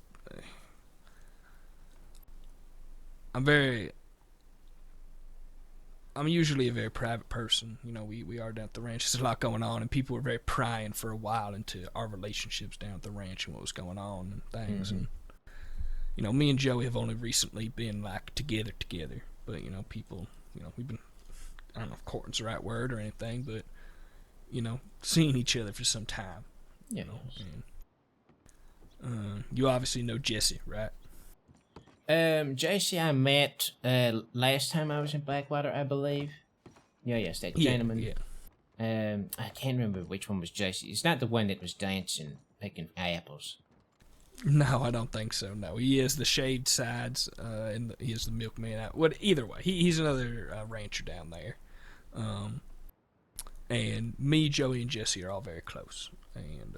I'm usually a very private person. You know, we are down at the ranch. There's a lot going on, and people were very prying for a while into our relationships down at the ranch and what was going on and things. And you know, me and Joey have only recently been like together. But you know, people, you know, we've been, I don't know if courting's the right word or anything, but you know, seeing each other for some time. Yeah. You know, and, you obviously know Jesse, right? JC I met last time I was in Blackwater, I believe. Yes, that gentleman. Yeah. I can't remember which one was JC. It's not the one that was dancing, picking apples. No, I don't think so. No, he is the shaved sides, and he is the milkman. Either way, he's another rancher down there. And me, Joey, and Jesse are all very close. And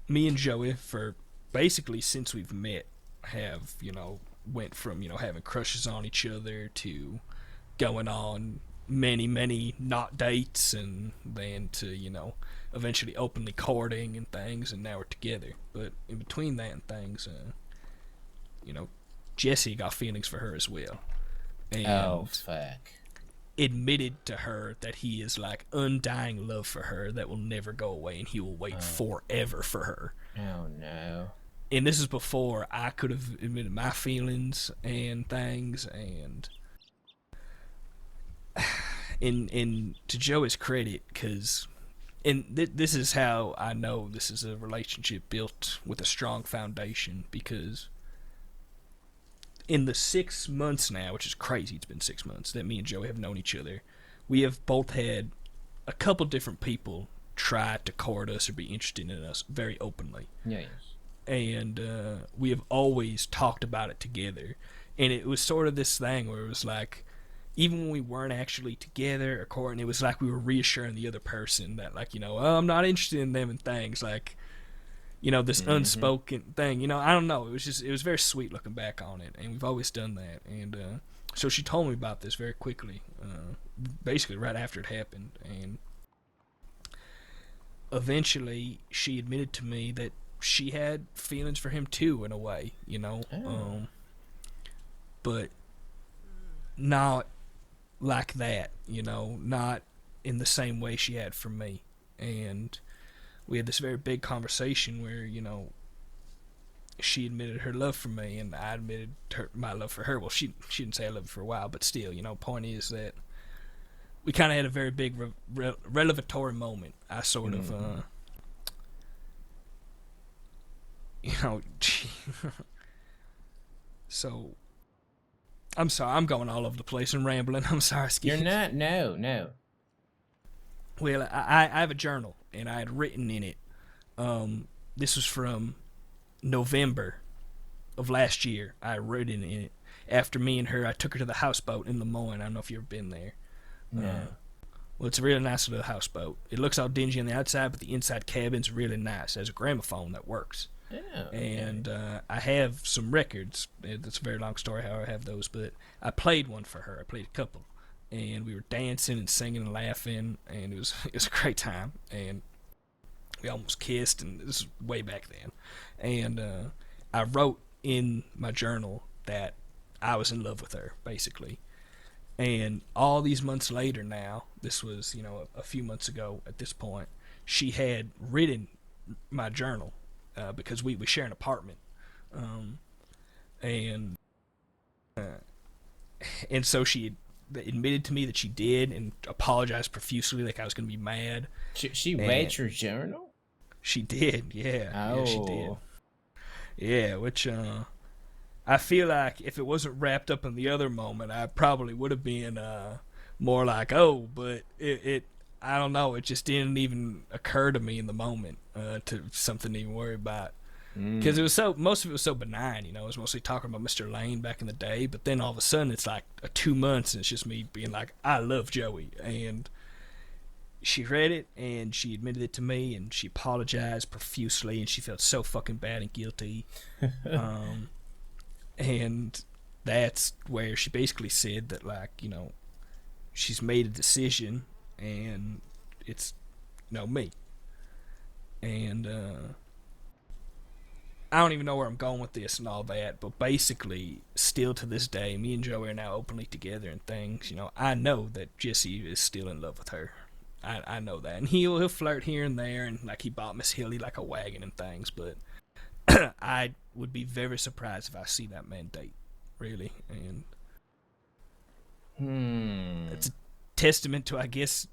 me and Joey, for basically since we've met, have, you know, went from, having crushes on each other to going on many not dates, and then to, eventually openly courting and things, and now we're together. But in between that and things, Jesse got feelings for her as well. And Oh, fuck. admitted to her that he is like undying love for her that will never go away, and he will wait forever for her. Oh, no. And this is before I could have admitted my feelings and things. And in to Joey's credit, because this is how I know this is a relationship built with a strong foundation, because in the 6 months now, which is crazy, it's been 6 months that me and Joey have known each other, we have both had a couple different people try to court us or be interested in us very openly. Yes. And we have always talked about it together. And it was sort of this thing where it was like, even when we weren't actually together or courting, it was like we were reassuring the other person that, like, I'm not interested in them and things, like, this unspoken thing, I don't know. It was very sweet looking back on it, and we've always done that. And so she told me about this very quickly, basically right after it happened. And eventually she admitted to me that she had feelings for him too, in a way, but not like that, not in the same way she had for me. And we had this very big conversation where, she admitted her love for me, and I admitted my love for her. Well, she didn't say I love you for a while, but still, point is that we kind of had a very big revelatory moment. I sort of, so, I'm sorry, I'm going all over the place and rambling. I'm sorry, Skit. You're not, no. Well, I have a journal, and I had written in it, this was from November of last year. I wrote in it. After me and her, I took her to the houseboat in Lemoyne. I don't know if you've ever been there. No. Well, it's a really nice little houseboat. It looks all dingy on the outside, but the inside cabin's really nice. It has a gramophone that works. Oh, okay. And I have some records. It's a very long story how I have those, but I played one for her. I played a couple. And we were dancing and singing and laughing, and it was a great time. And we almost kissed, and this is way back then. And I wrote in my journal that I was in love with her, basically. And all these months later now, this was, a few months ago at this point, she had written my journal, because we share an apartment. And so she admitted to me that she did, and apologized profusely, like I was going to be mad. She read your journal? She did, yeah. Oh. Yeah, she did. Yeah, which I feel like if it wasn't wrapped up in the other moment, I probably would have been more like, oh, but it I don't know, it just didn't even occur to me in the moment to something to even worry about. Because it was most of it was so benign, it was mostly talking about Mr. Lane back in the day, but then all of a sudden it's like 2 months and it's just me being like, I love Joey. And she read it, and she admitted it to me, and she apologized profusely, and she felt so fucking bad and guilty. And that's where she basically said that, like, she's made a decision, and it's, me. And I don't even know where I'm going with this and all that, but basically, still to this day, me and Joey are now openly together and things. I know that Jesse is still in love with her. I know that, and he'll flirt here and there, and like he bought Miss Hilly like a wagon and things, but I would be very surprised if I see that man date, really. And it's a testament to, I guess,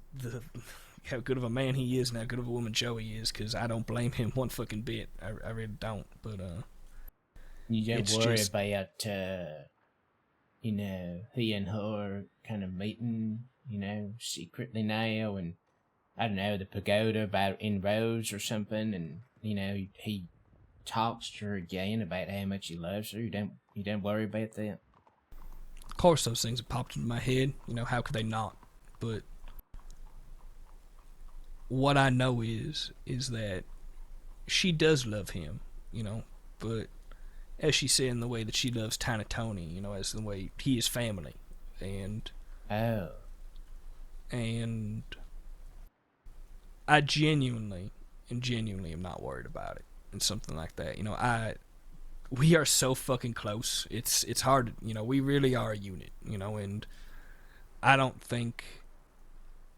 how good of a man he is and how good of a woman Joey is, because I don't blame him one fucking bit. I really don't. But you don't it's worry just about he and her kind of meeting, secretly now, and I don't know, the pagoda about in Rose or something, and he talks to her again about how much he loves her. You don't worry about that. Of course, those things have popped into my head. How could they not? But what I know is that she does love him. But as she said, in the way that she loves Tiny Tony, you know, as the way he is family. And Oh. I genuinely am not worried about it and something like that. You know, we are so fucking close. It's hard, you know, we really are a unit, you know, and I don't think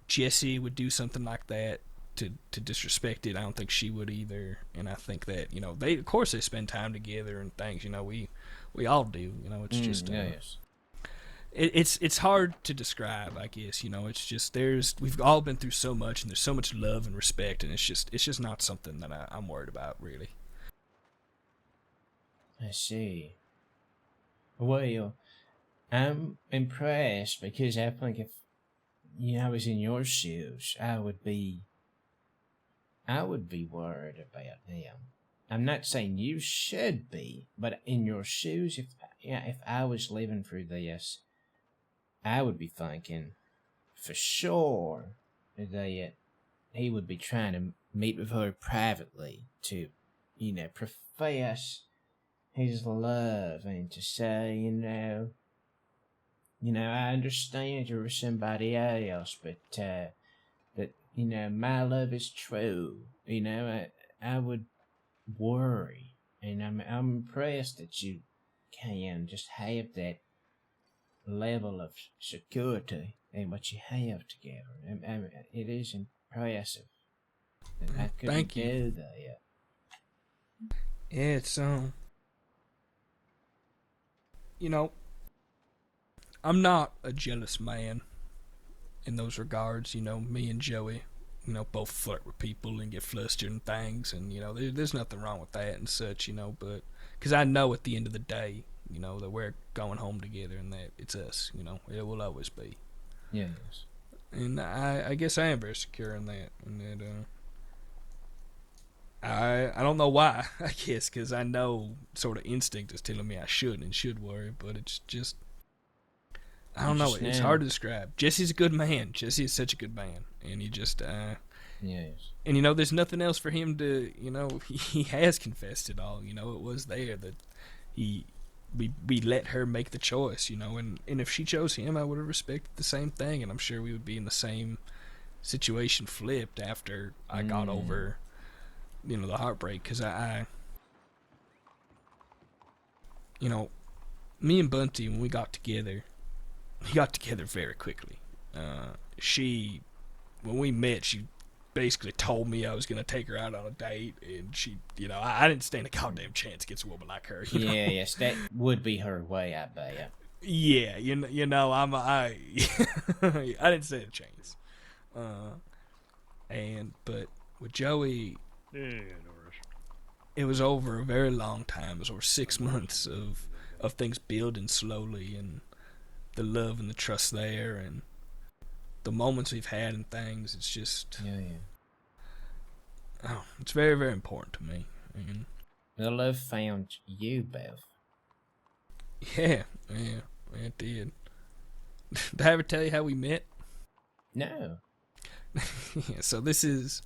Jessie would do something like that to disrespect it. I don't think she would either. And I think that, you know, they spend time together and things, you know, we all do, you know, it's just yes. It's hard to describe, I guess, you know, it's just we've all been through so much and there's so much love and respect, and it's just not something that I'm worried about, really. I see. Well, I'm impressed because I think if I was in your shoes, I would be worried about him. I'm not saying you should be, but in your shoes, if I was living through this, I would be thinking for sure that he would be trying to meet with her privately to, profess his love and to say, I understand you're with somebody else, but that my love is true. I would worry, and I'm impressed that you can just have that level of security and what you have together. It is impressive. I couldn't Thank you. do that. Yeah, it's I'm not a jealous man in those regards. Me and Joey, both flirt with people and get flustered and things, and there's nothing wrong with that and such, but because I know at the end of the day, that we're going home together and that it's us, it will always be. Yes. And I guess I am very secure in that, and that I don't know why, I guess, because I know sort of instinct is telling me I shouldn't and should worry, but it's just, I don't know, it's hard to describe. Jesse's a good man. Jesse is such a good man, and he just yes. And there's nothing else for him to, he has confessed it all, it was there that we let her make the choice, and if she chose him, I would have respected the same thing, and I'm sure we would be in the same situation flipped after I got over, the heartbreak, because me and Bunty, when we got together very quickly. When we met, she basically told me I was going to take her out on a date, and she, I didn't stand a goddamn chance against a woman like her. Yeah, yes, that would be her way, I bet. Yeah, I didn't stand a chance. But with Joey, it was over a very long time. It was over 6 months of things building slowly, and the love and the trust there, and the moments we've had and things. It's just, it's very, very important to me. The love found you, Bev. Yeah, it did. Did I ever tell you how we met? No. Yeah, so this is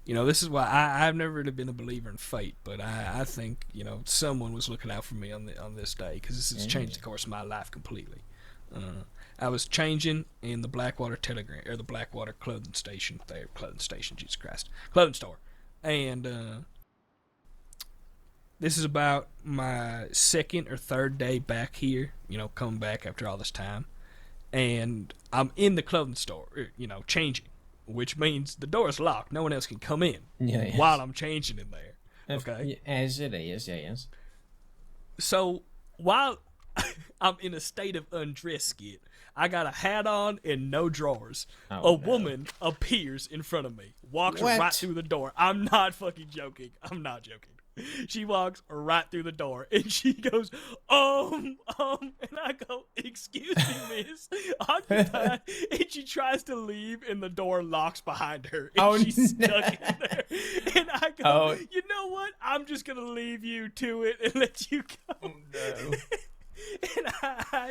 why I've never really been a believer in fate, but I think, someone was looking out for me on this day, because this has changed the course of my life completely. I was changing in the Blackwater Telegram, or the Blackwater clothing station, Jesus Christ, clothing store, and this is about my second or third day back here, coming back after all this time, and I'm in the clothing store, changing, which means the door is locked. No one else can come in while I'm changing in there. Okay? As it is, yes. So, while I'm in a state of undress, Skit, I got a hat on and no drawers. A woman appears in front of me, walks right through the door. I'm not fucking joking. I'm not joking. She walks right through the door, and she goes, and I go, "Excuse me, miss, occupied," and she tries to leave, and the door locks behind her, and she's stuck in there, and I go, "You know what? I'm just gonna leave you to it and let you go." Oh, no.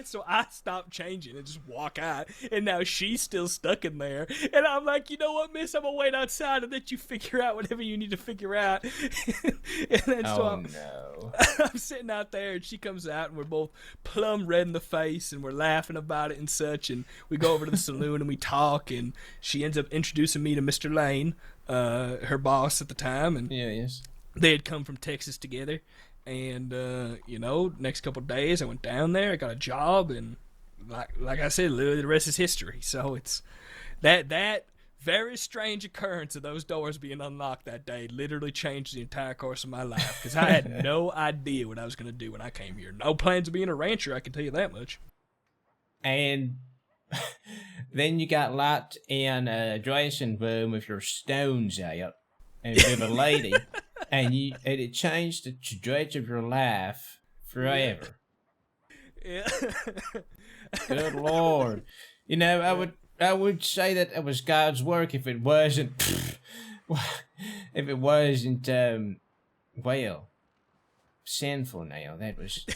So I stopped changing and just walk out, and now she's still stuck in there. And I'm like, you know what, miss? I'm gonna wait outside and let you figure out whatever you need to figure out. And then No. I'm sitting out there, and she comes out, and we're both plumb red in the face, and we're laughing about it and such. And we go over to the saloon and we talk, and she ends up introducing me to Mr. Lane, her boss at the time, and Yes. they had come from Texas together. And next couple of days I went down there, I got a job, and like I said, literally the rest is history. So it's that very strange occurrence of those doors being unlocked that day literally changed the entire course of my life, because I had no idea what I was going to do when I came here. No plans of being a rancher, I can tell you that much. And then you got locked in a dressing room with your stones out and with a lady, and it changed the trajectory of your life forever. Yeah. Good Lord. You know, I would say that it was God's work if it wasn't well, sinful now. That was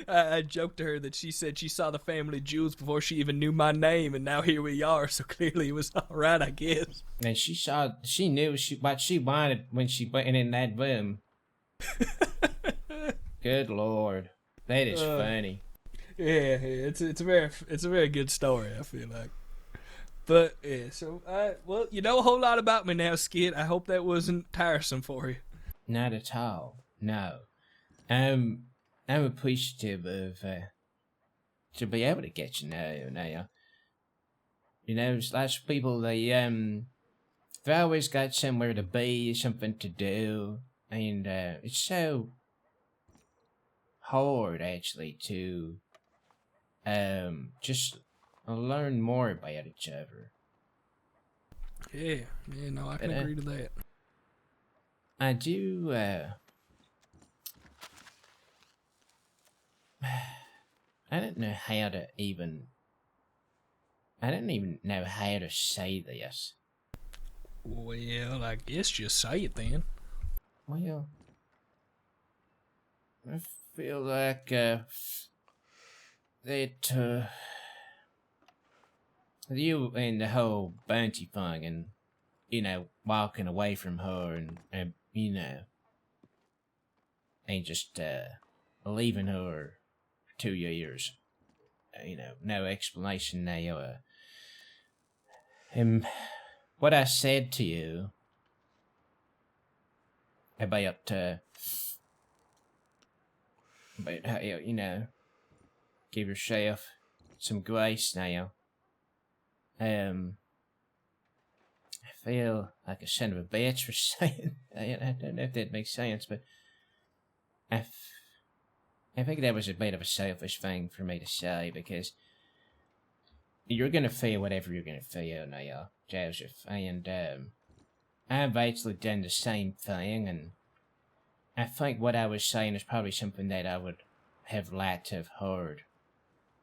I joked to her that she said she saw the family jewels before she even knew my name, and now here we are, so clearly it was all right, I guess. and she knew what she wanted when she went in that room. Good Lord. That is funny. Yeah, it's a very good story, I feel like. But yeah, so well, you know a whole lot about me now, Skit. I hope that wasn't tiresome for you. Not at all. No. I'm appreciative of to be able to get you now. You know, lots of people they've always got somewhere to be, something to do, and it's so hard actually to just learn more about each other. Yeah, no, I can agree to that. I do I didn't even know how to say this. Well, I guess just say it then. Well, I feel like that you and the whole bounty thing, and walking away from her, and and just leaving her for 2 years. No explanation now. And what I said to you about how give yourself some grace now. I feel like a son of a bitch for saying. I don't know if that makes sense, but I think that was a bit of a selfish thing for me to say, because you're gonna feel whatever you're gonna feel now, Joseph, and I've actually done the same thing, and I think what I was saying is probably something that I would have liked to have heard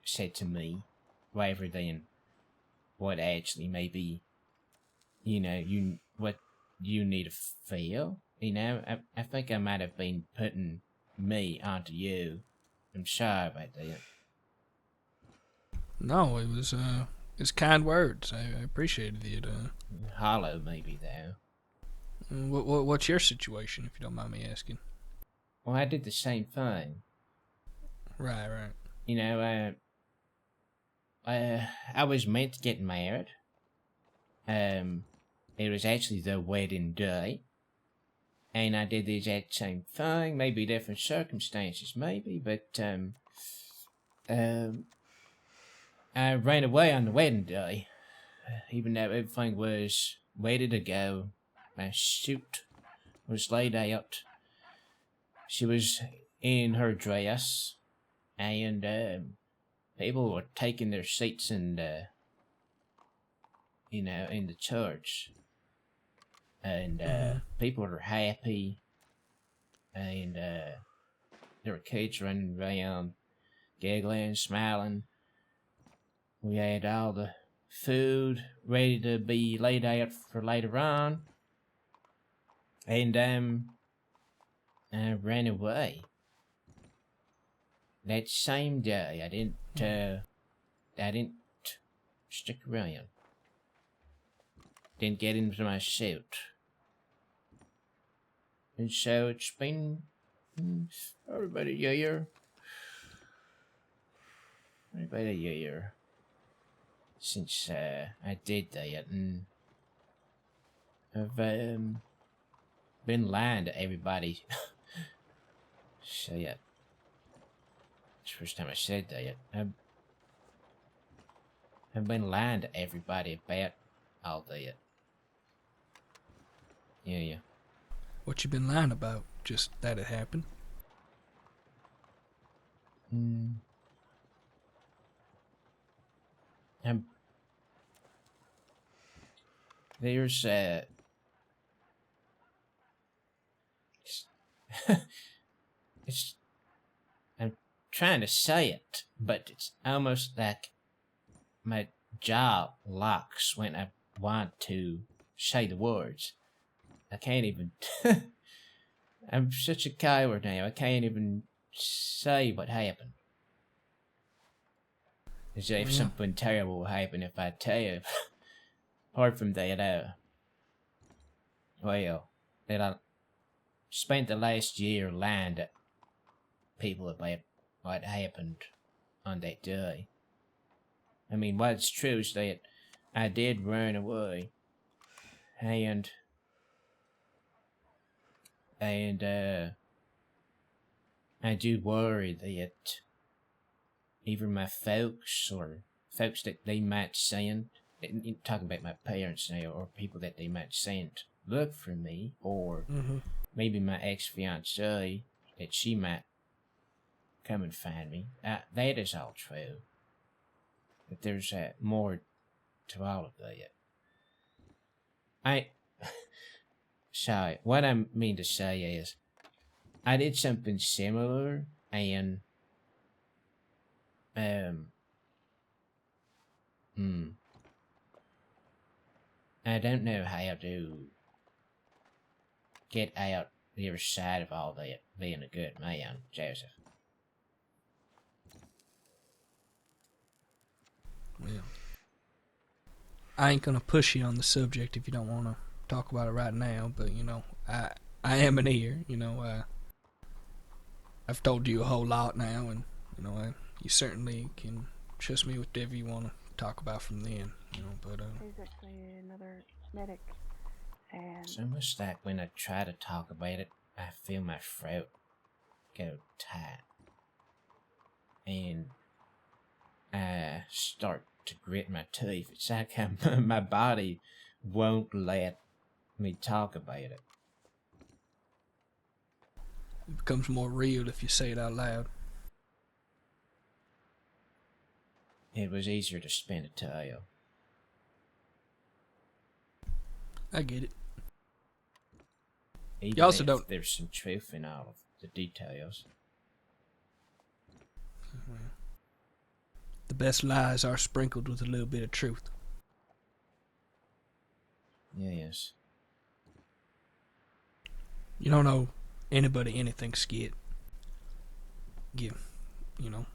said to me, rather than what actually maybe, what you need to feel. I think I might have been putting me onto you. I'm sorry about that. No, it's kind words. I appreciated it. Hollow, maybe, though. What's your situation, if you don't mind me asking? Well, I did the same thing. Right. I was meant to get married. It was actually the wedding day. And I did the exact same thing, maybe different circumstances, maybe, but, I ran away on the wedding day, even though everything was ready to go. My suit was laid out. She was in her dress, and, people were taking their seats in the church. And people were happy, and there were kids running around, giggling, smiling. We had all the food ready to be laid out for later on, and I ran away. that same day, I didn't stick around. Didn't get into my suit. And so it's been about a year. About a year since I did that, and I've been lying to everybody. So yeah, it's the first time I said that. I've been lying to everybody about all that. Yeah. What you been lying about? Just that it happened? There's it's I'm trying to say it, but it's almost like my jaw locks when I want to say the words. I can't even. I'm such a coward now. I can't even say what happened. As if something terrible will happen if I tell you. Apart from that, well, that I spent the last year lying to people about what happened on that day. I mean, what's true is that I did run away, and I do worry that either my folks or folks that they might send, talking about my parents now, or people that they might send look for me, or maybe my ex-fiancée, that she might come and find me. That is all true. But there's more to all of that. Sorry, what I mean to say is, I did something similar, and I don't know how to get out the other side of all that, being a good man, Joseph. Well, I ain't gonna push you on the subject if you don't want to talk about it right now, but you know, I am an ear. You know, I've told you a whole lot now, and you know, you certainly can trust me with whatever you want to talk about from then. You know, but He's actually another medic, and It's almost like when I try to talk about it, I feel my throat go tight, and I start to grit my teeth. It's like my body won't let me talk about it. it becomes more real if you say it out loud. It was easier to spin a tale. I get it. Even You also if don't- there's some truth in all of the details. The best lies are sprinkled with a little bit of truth. Yes. You don't owe anybody anything, Skit. You know.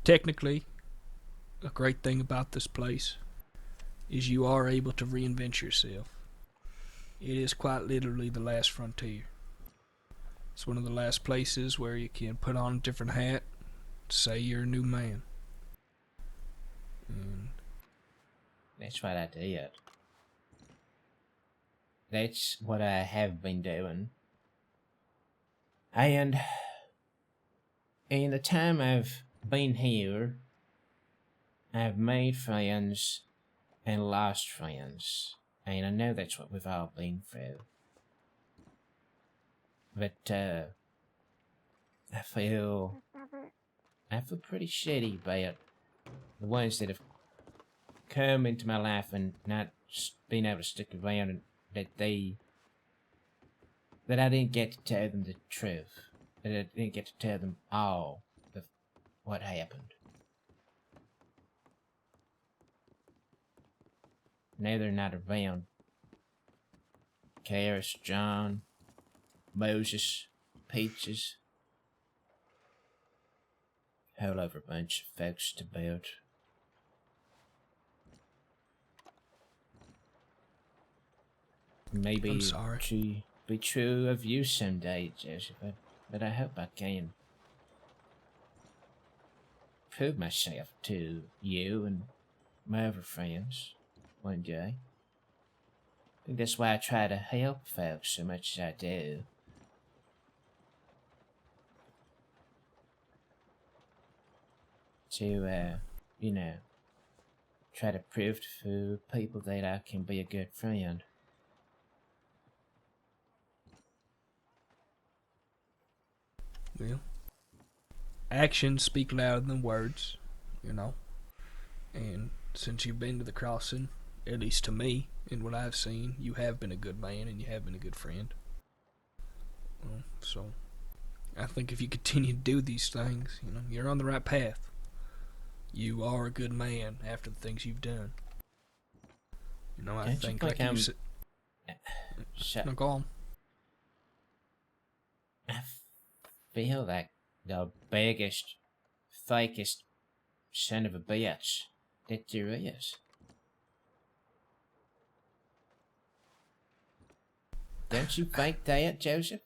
Technically, a great thing about this place is you are able to reinvent yourself. It is quite literally the last frontier. It's one of the last places where you can put on a different hat, say you're a new man. And That's what I did. That's what I have been doing. And in the time I've been here, I've made friends and lost friends. And I know that's what we've all been through. But, I feel pretty shitty about the ones that have come into my life and not been able to stick around, and that I didn't get to tell them the truth. That I didn't get to tell them all of what happened. Now they're not around. Karis, John, Moses, Peaches, whole other bunch of folks to boot. Maybe I'm sorry. to be true of you someday, Joseph, but I hope I can prove myself to you and my other friends one day. I think that's why I try to help folks so much as I do. To, try to prove to people that I can be a good friend. Well, actions speak louder than words, you know. And since you've been to the crossing, at least to me, in what I've seen, you have been a good man and you have been a good friend. Well, so, I think if you continue to do these things, you know, you're on the right path. You are a good man after the things you've done. You know, I Don't you think think like I'm- you said. Shut. No, go on. I feel like the biggest, fakest son of a bitch that there is. Don't you think that, Joseph?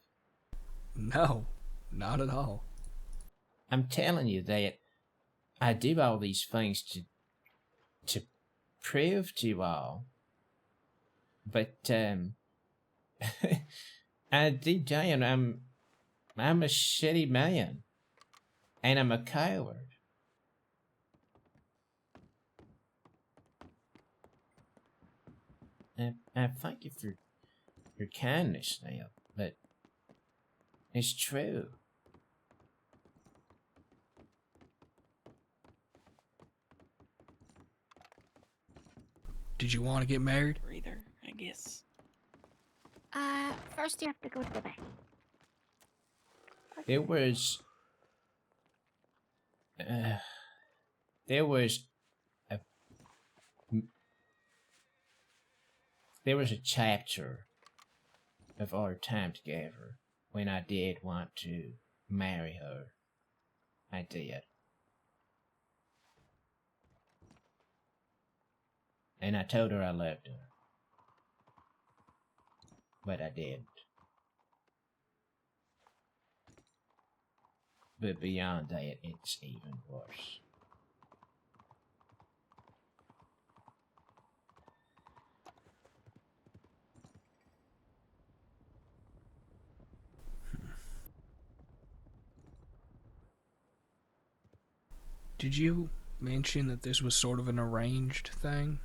No, not at all. I'm telling you that I do all these things to prove to you all. But I deep down I'm a shitty man. And I'm a coward. I thank you for your kindness now, but it's true. Did you want to get married? Breather, I guess. First you have to go to the bank. There was there was a there was a chapter of our time together when I did want to marry her. I did. And I told her I loved her. But I didn't. But beyond that, it's even worse. Did you mention that this was sort of an arranged thing?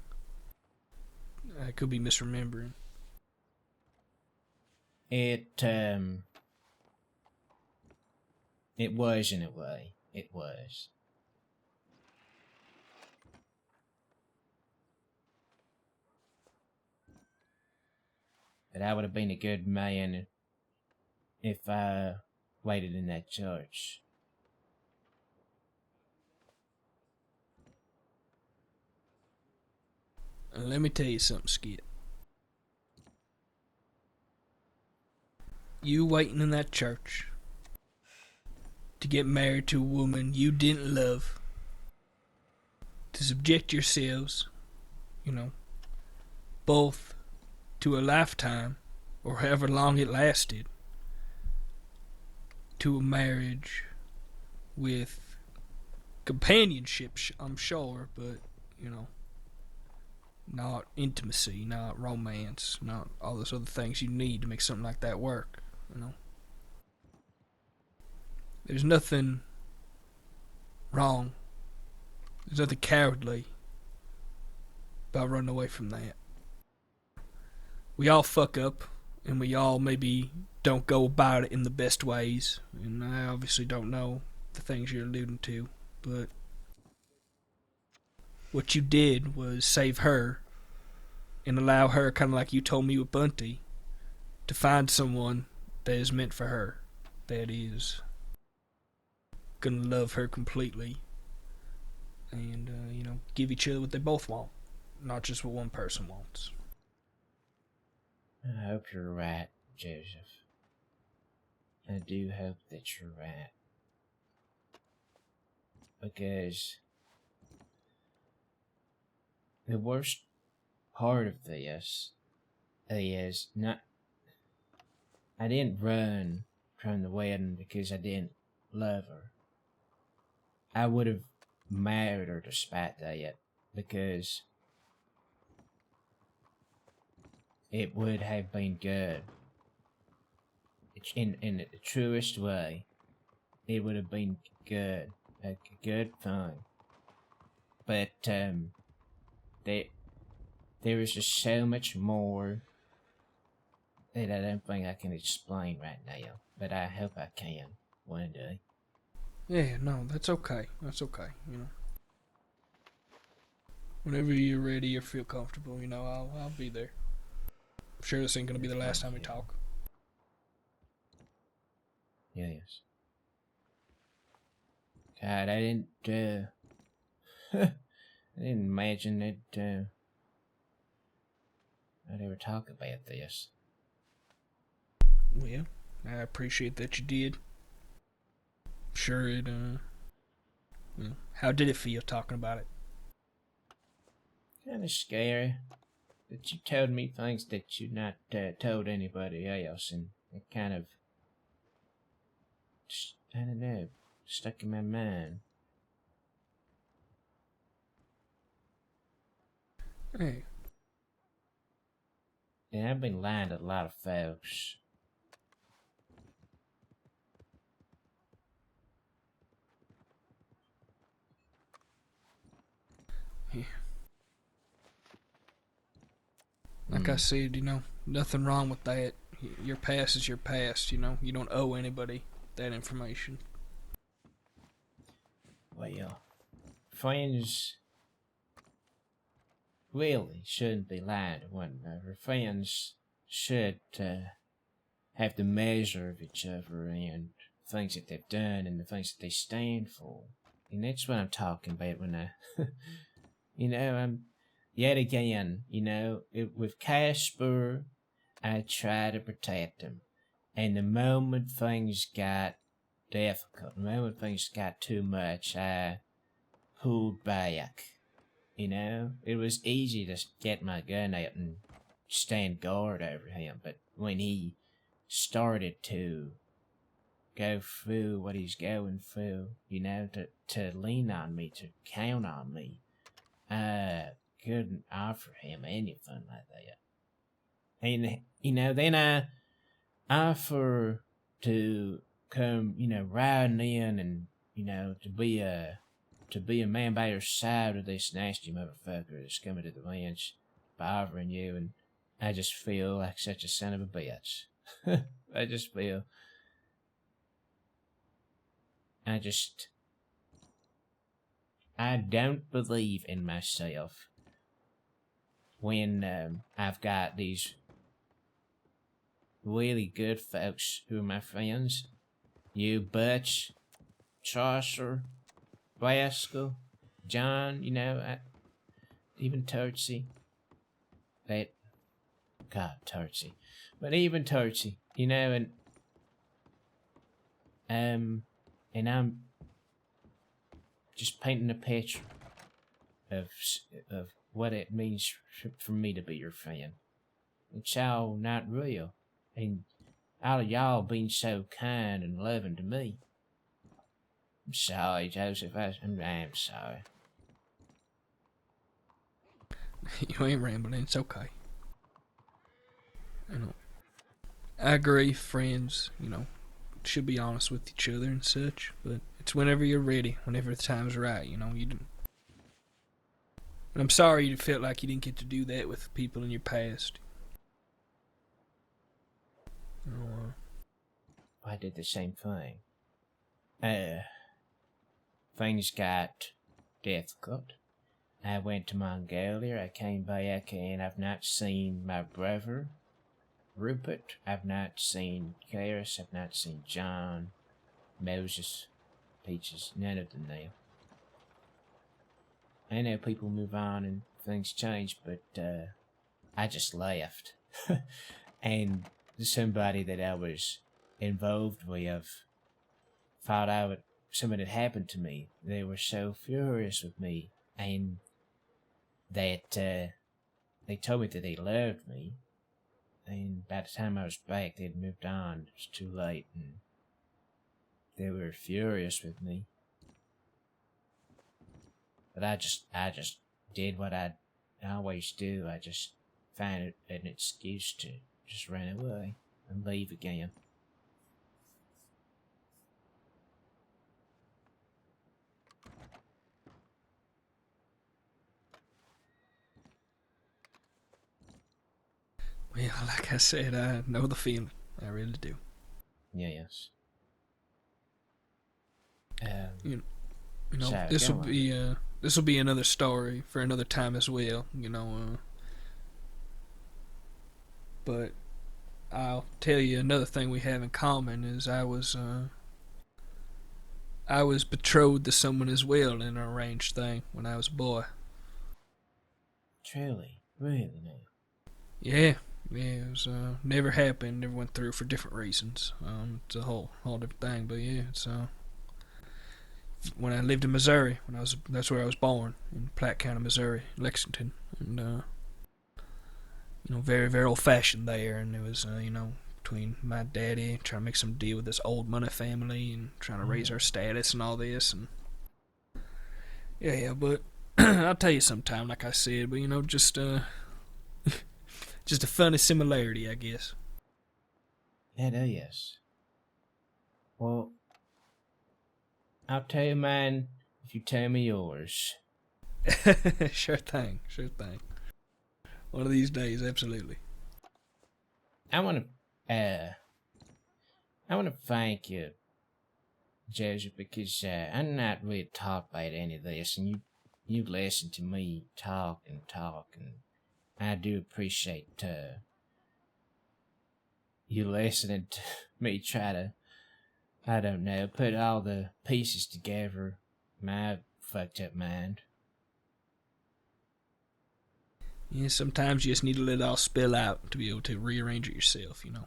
I could be misremembering. It was in a way. It was. But I would have been a good man if I waited in that church. And let me tell you something, Skit. You waiting in that church to get married to a woman you didn't love, to subject yourselves, you know, both to a lifetime, or however long it lasted, to a marriage with companionship, I'm sure, but, you know, not intimacy, not romance, not all those other things you need to make something like that work, you know. There's nothing wrong. There's nothing cowardly about running away from that. We all fuck up, and we all maybe don't go about it in the best ways, and I obviously don't know the things you're alluding to, but what you did was save her and allow her, kind of like you told me with Bunty, to find someone that is meant for her, that is gonna love her completely, and you know, give each other what they both want, not just what one person wants. I hope you're right, Joseph. I do hope that you're right. because the worst part of this is not. I didn't run from the wedding because I didn't love her. I would have married her despite that because it would have been good. In the truest way, it would have been good, a good thing. But there is just so much more that I don't think I can explain right now. But I hope I can one day. Yeah, no, that's okay. That's okay. You know, whenever you're ready or feel comfortable, you know, I'll be there. I'm sure this ain't gonna be the last time we talk. Yes. God, I didn't, I didn't imagine that, I'd ever talk about this. Well, I appreciate that you did. Sure, it, well, how did it feel talking about it? Kinda scary. That you told me things that you not, told anybody else, and it kind of, just, I don't know, stuck in my mind. Hey, And I've been lying to a lot of folks. like I said, you know, nothing wrong with that. Your past is your past, you know. You don't owe anybody that information. Well, friends really shouldn't be lying to one another. Friends should have the measure of each other and things that they've done and the things that they stand for. And that's what I'm talking about when I, I'm yet again, with Casper, I try to protect him. And the moment things got difficult, the moment things got too much, I pulled back. It was easy to get my gun out and stand guard over him, but when he started to go through what he's going through, to lean on me, to count on me, I couldn't offer him anything like that. And, then I offer to come, riding in and, to be a man by your side of this nasty motherfucker that's coming to the ranch, bothering you, and I just feel like such a son of a bitch. I don't believe in myself when I've got these really good folks who are my friends. You, Butch, Chaucer, Rascal, John, even Tootsie. God, Tootsie. But even Tootsie, and I'm just painting a picture of what it means for me to be your friend. It's all not real, and all of y'all being so kind and loving to me. I'm sorry, Joseph. I'm sorry. You ain't rambling. It's okay. I agree, friends, should be honest with each other and such, but it's whenever you're ready, whenever the time's right, you didn't. And I'm sorry you felt like you didn't get to do that with people in your past. I did the same thing. Things got difficult. I went to Mongolia, I came back, and I've not seen my brother, Rupert. I've not seen Karis. I've not seen John, Moses, Peaches, none of them now. I know people move on and things change, but I just left. And somebody that I was involved with thought I would something had happened to me. They were so furious with me, and that they told me that they loved me. And by the time I was back, they'd moved on. It was too late, and they were furious with me. But I just did what I always do. I just found an excuse to just run away and leave again. Well, like I said, I know the feeling. I really do. Yes. You know, Sorry, this go will on. be another story for another time as well. You know, but I'll tell you another thing we have in common is I was betrothed to someone as well in an arranged thing when I was a boy. Truly, really now. Yeah, it was never happened. Never went through for different reasons. It's a whole different thing. But yeah, it's when I lived in Missouri, that's where I was born, in Platte County, Missouri, Lexington, and you know, very very old fashioned there, and it was you know, between my daddy trying to make some deal with this old money family and trying to raise our status and all this, and yeah, but I'll tell you sometime, like I said, but you know, just just a funny similarity, I guess. Yeah, yes. Well, I'll tell you mine if you tell me yours. Sure thing. One of these days, absolutely. I want to thank you, Joseph, because I'm not really taught about any of this, and you listen to me talk, and I do appreciate you listening to me try to, I don't know, put all the pieces together. My fucked up mind. Yeah, sometimes you just need to let it all spill out to be able to rearrange it yourself, you know.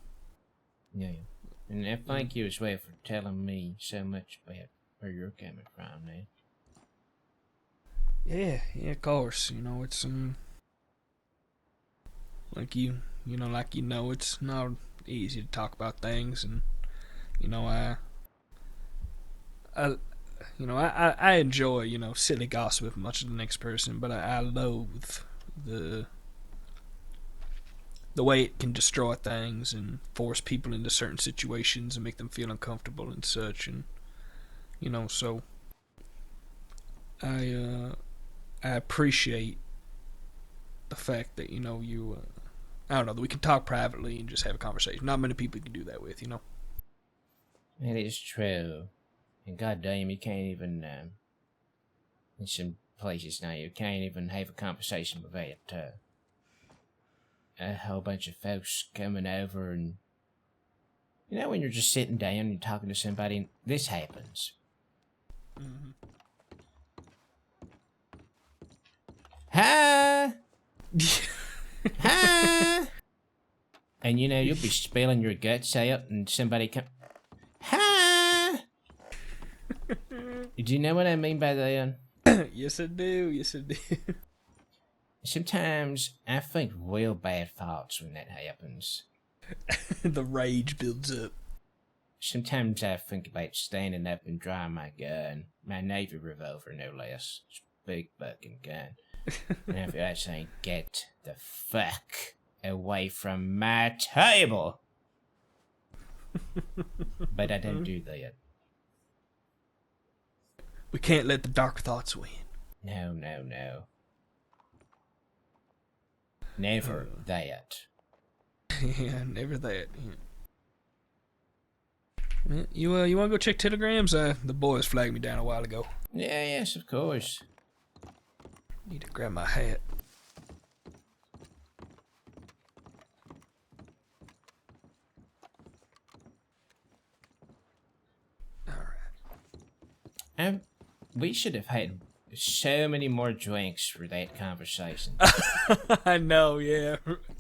Yeah. And I thank you as well for telling me so much about where you're coming from now. Yeah, of course. You know, it's like it's not easy to talk about things, and you know, I enjoy, you know, silly gossip as much as the next person, but I loathe the way it can destroy things and force people into certain situations and make them feel uncomfortable and such, and you know, so I appreciate the fact that, you know, you I don't know, that we can talk privately and just have a conversation. Not many people can do that with, you know. It is true. And goddamn, you can't even, in some places now, you can't even have a conversation without a whole bunch of folks coming over, and you know, when you're just sitting down and you're talking to somebody, and this happens. Mm-hmm. Hi! Hi! And you know, you'll be spilling your guts out, and somebody come. Hi! Do you know what I mean by that? Yes, I do. Sometimes I think real bad thoughts when that happens. The rage builds up. Sometimes I think about standing up and drawing my gun, my Navy revolver, no less. It's a big fucking gun. And I feel like saying, get the fuck away from my table! But I don't do that. We can't let the dark thoughts win. No. Never that. Yeah, never that. Yeah. You want to go check telegrams? The boys flagged me down a while ago. Yeah, yes, of course. Need to grab my hat. Alright. We should have had so many more drinks for that conversation. I know, yeah.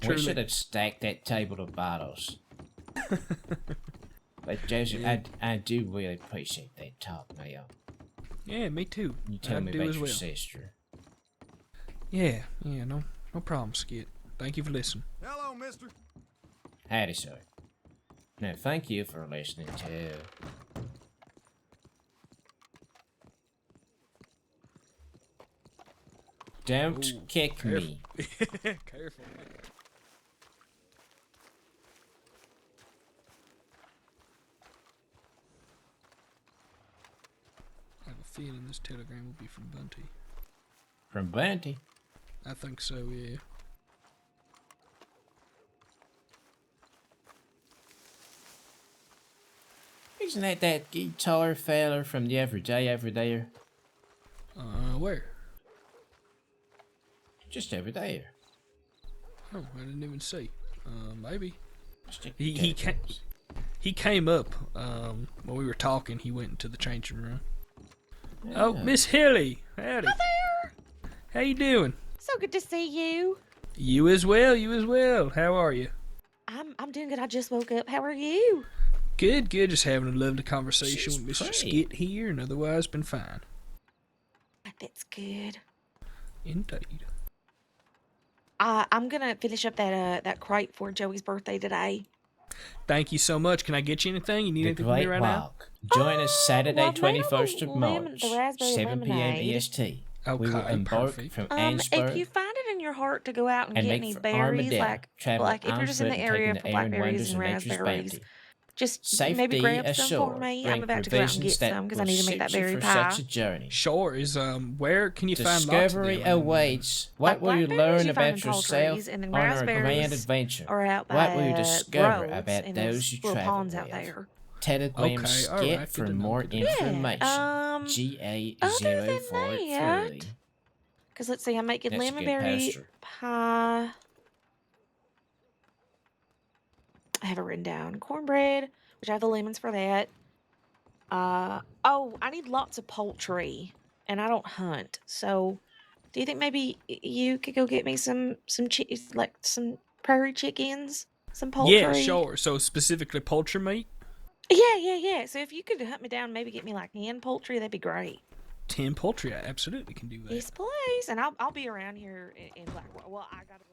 We should have stacked that table of bottles. But Joseph, Yeah. I do really appreciate that talk, now. Yeah, me too. You tell I me do about as your well. sister. Yeah, no problem, Skit. Thank you for listening. Hello, mister. Howdy, sir. No, thank you for listening too. Don't Ooh, kick careful. me. Careful. I have a feeling this telegram will be from Bunty. From Bunty. I think so, yeah. Isn't that guitar feller from the other day over there? Where? Just over there. Oh, I didn't even see. Maybe. Just a He guitar. came up, when we were talking, he went into the changing room. Oh, Miss Hilly! Howdy. Hi there. How you doing? So good to see you. You as well, you as well. How are you? I'm doing good. I just woke up. How are you? Good, just having a lovely conversation She's with Mr. pretty. Skit here, and otherwise been fine. That's good. Indeed. I'm gonna finish up that crate for Joey's birthday today. Thank you so much. Can I get you anything? You need The anything from me Great right now? Walk. Join us Saturday, well, I've made all the 21st of March, the raspberry 7 p.m. lemonade. EST. We will Okay, embark perfect. from If you Ansburg find it in your heart to go out and and get make any for berries, Armadale, traveling like if you're just in the and area taking for the air and blackberries wonders and of nature's raspberries, bounty. just maybe Safety grab some for ashore. me. Bring I'm about to go out and provisions get that some because I will need to make that suit you berry for pie. such a journey. Sure. Is where can you find lots of Discovery them? awaits. Like What will you blackberries learn you find about in yourself poultries, and then on our grand raspberries adventure? Or out by What will you discover roads, about and those there's you little travel ponds with? out there. Telegram Okay, Skit alright, good for to know, more good to know. information. Other than GA043. that, because let's see, I'm making That's a good lemonberry poster. pie. I have it written down. Cornbread, which I have the lemons for that. Oh, I need lots of poultry, and I don't hunt. So, do you think maybe you could go get me some like some prairie chickens, some poultry? Yeah, sure. So specifically poultry meat? Yeah. So if you could hunt me down, maybe get me like 10 poultry, that'd be great. 10 poultry, I absolutely can do that. Yes, please. And I'll be around here in Blackwell. Well, I gotta go.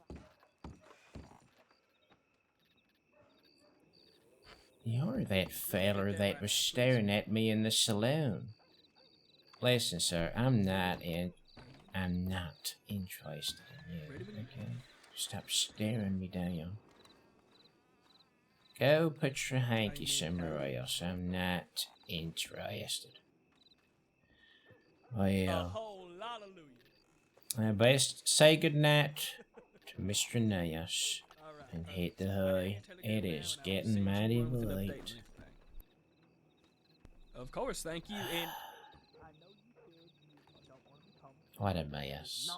You're that feller that was staring at me in the saloon. Listen, sir, I'm not interested in you, okay? Stop staring me down. Go put your hanky somewhere else. I'm not interested. Well, I best say goodnight to Mr. Nash and hit the hay. It is getting mighty late. Of course, thank you. And What a mess.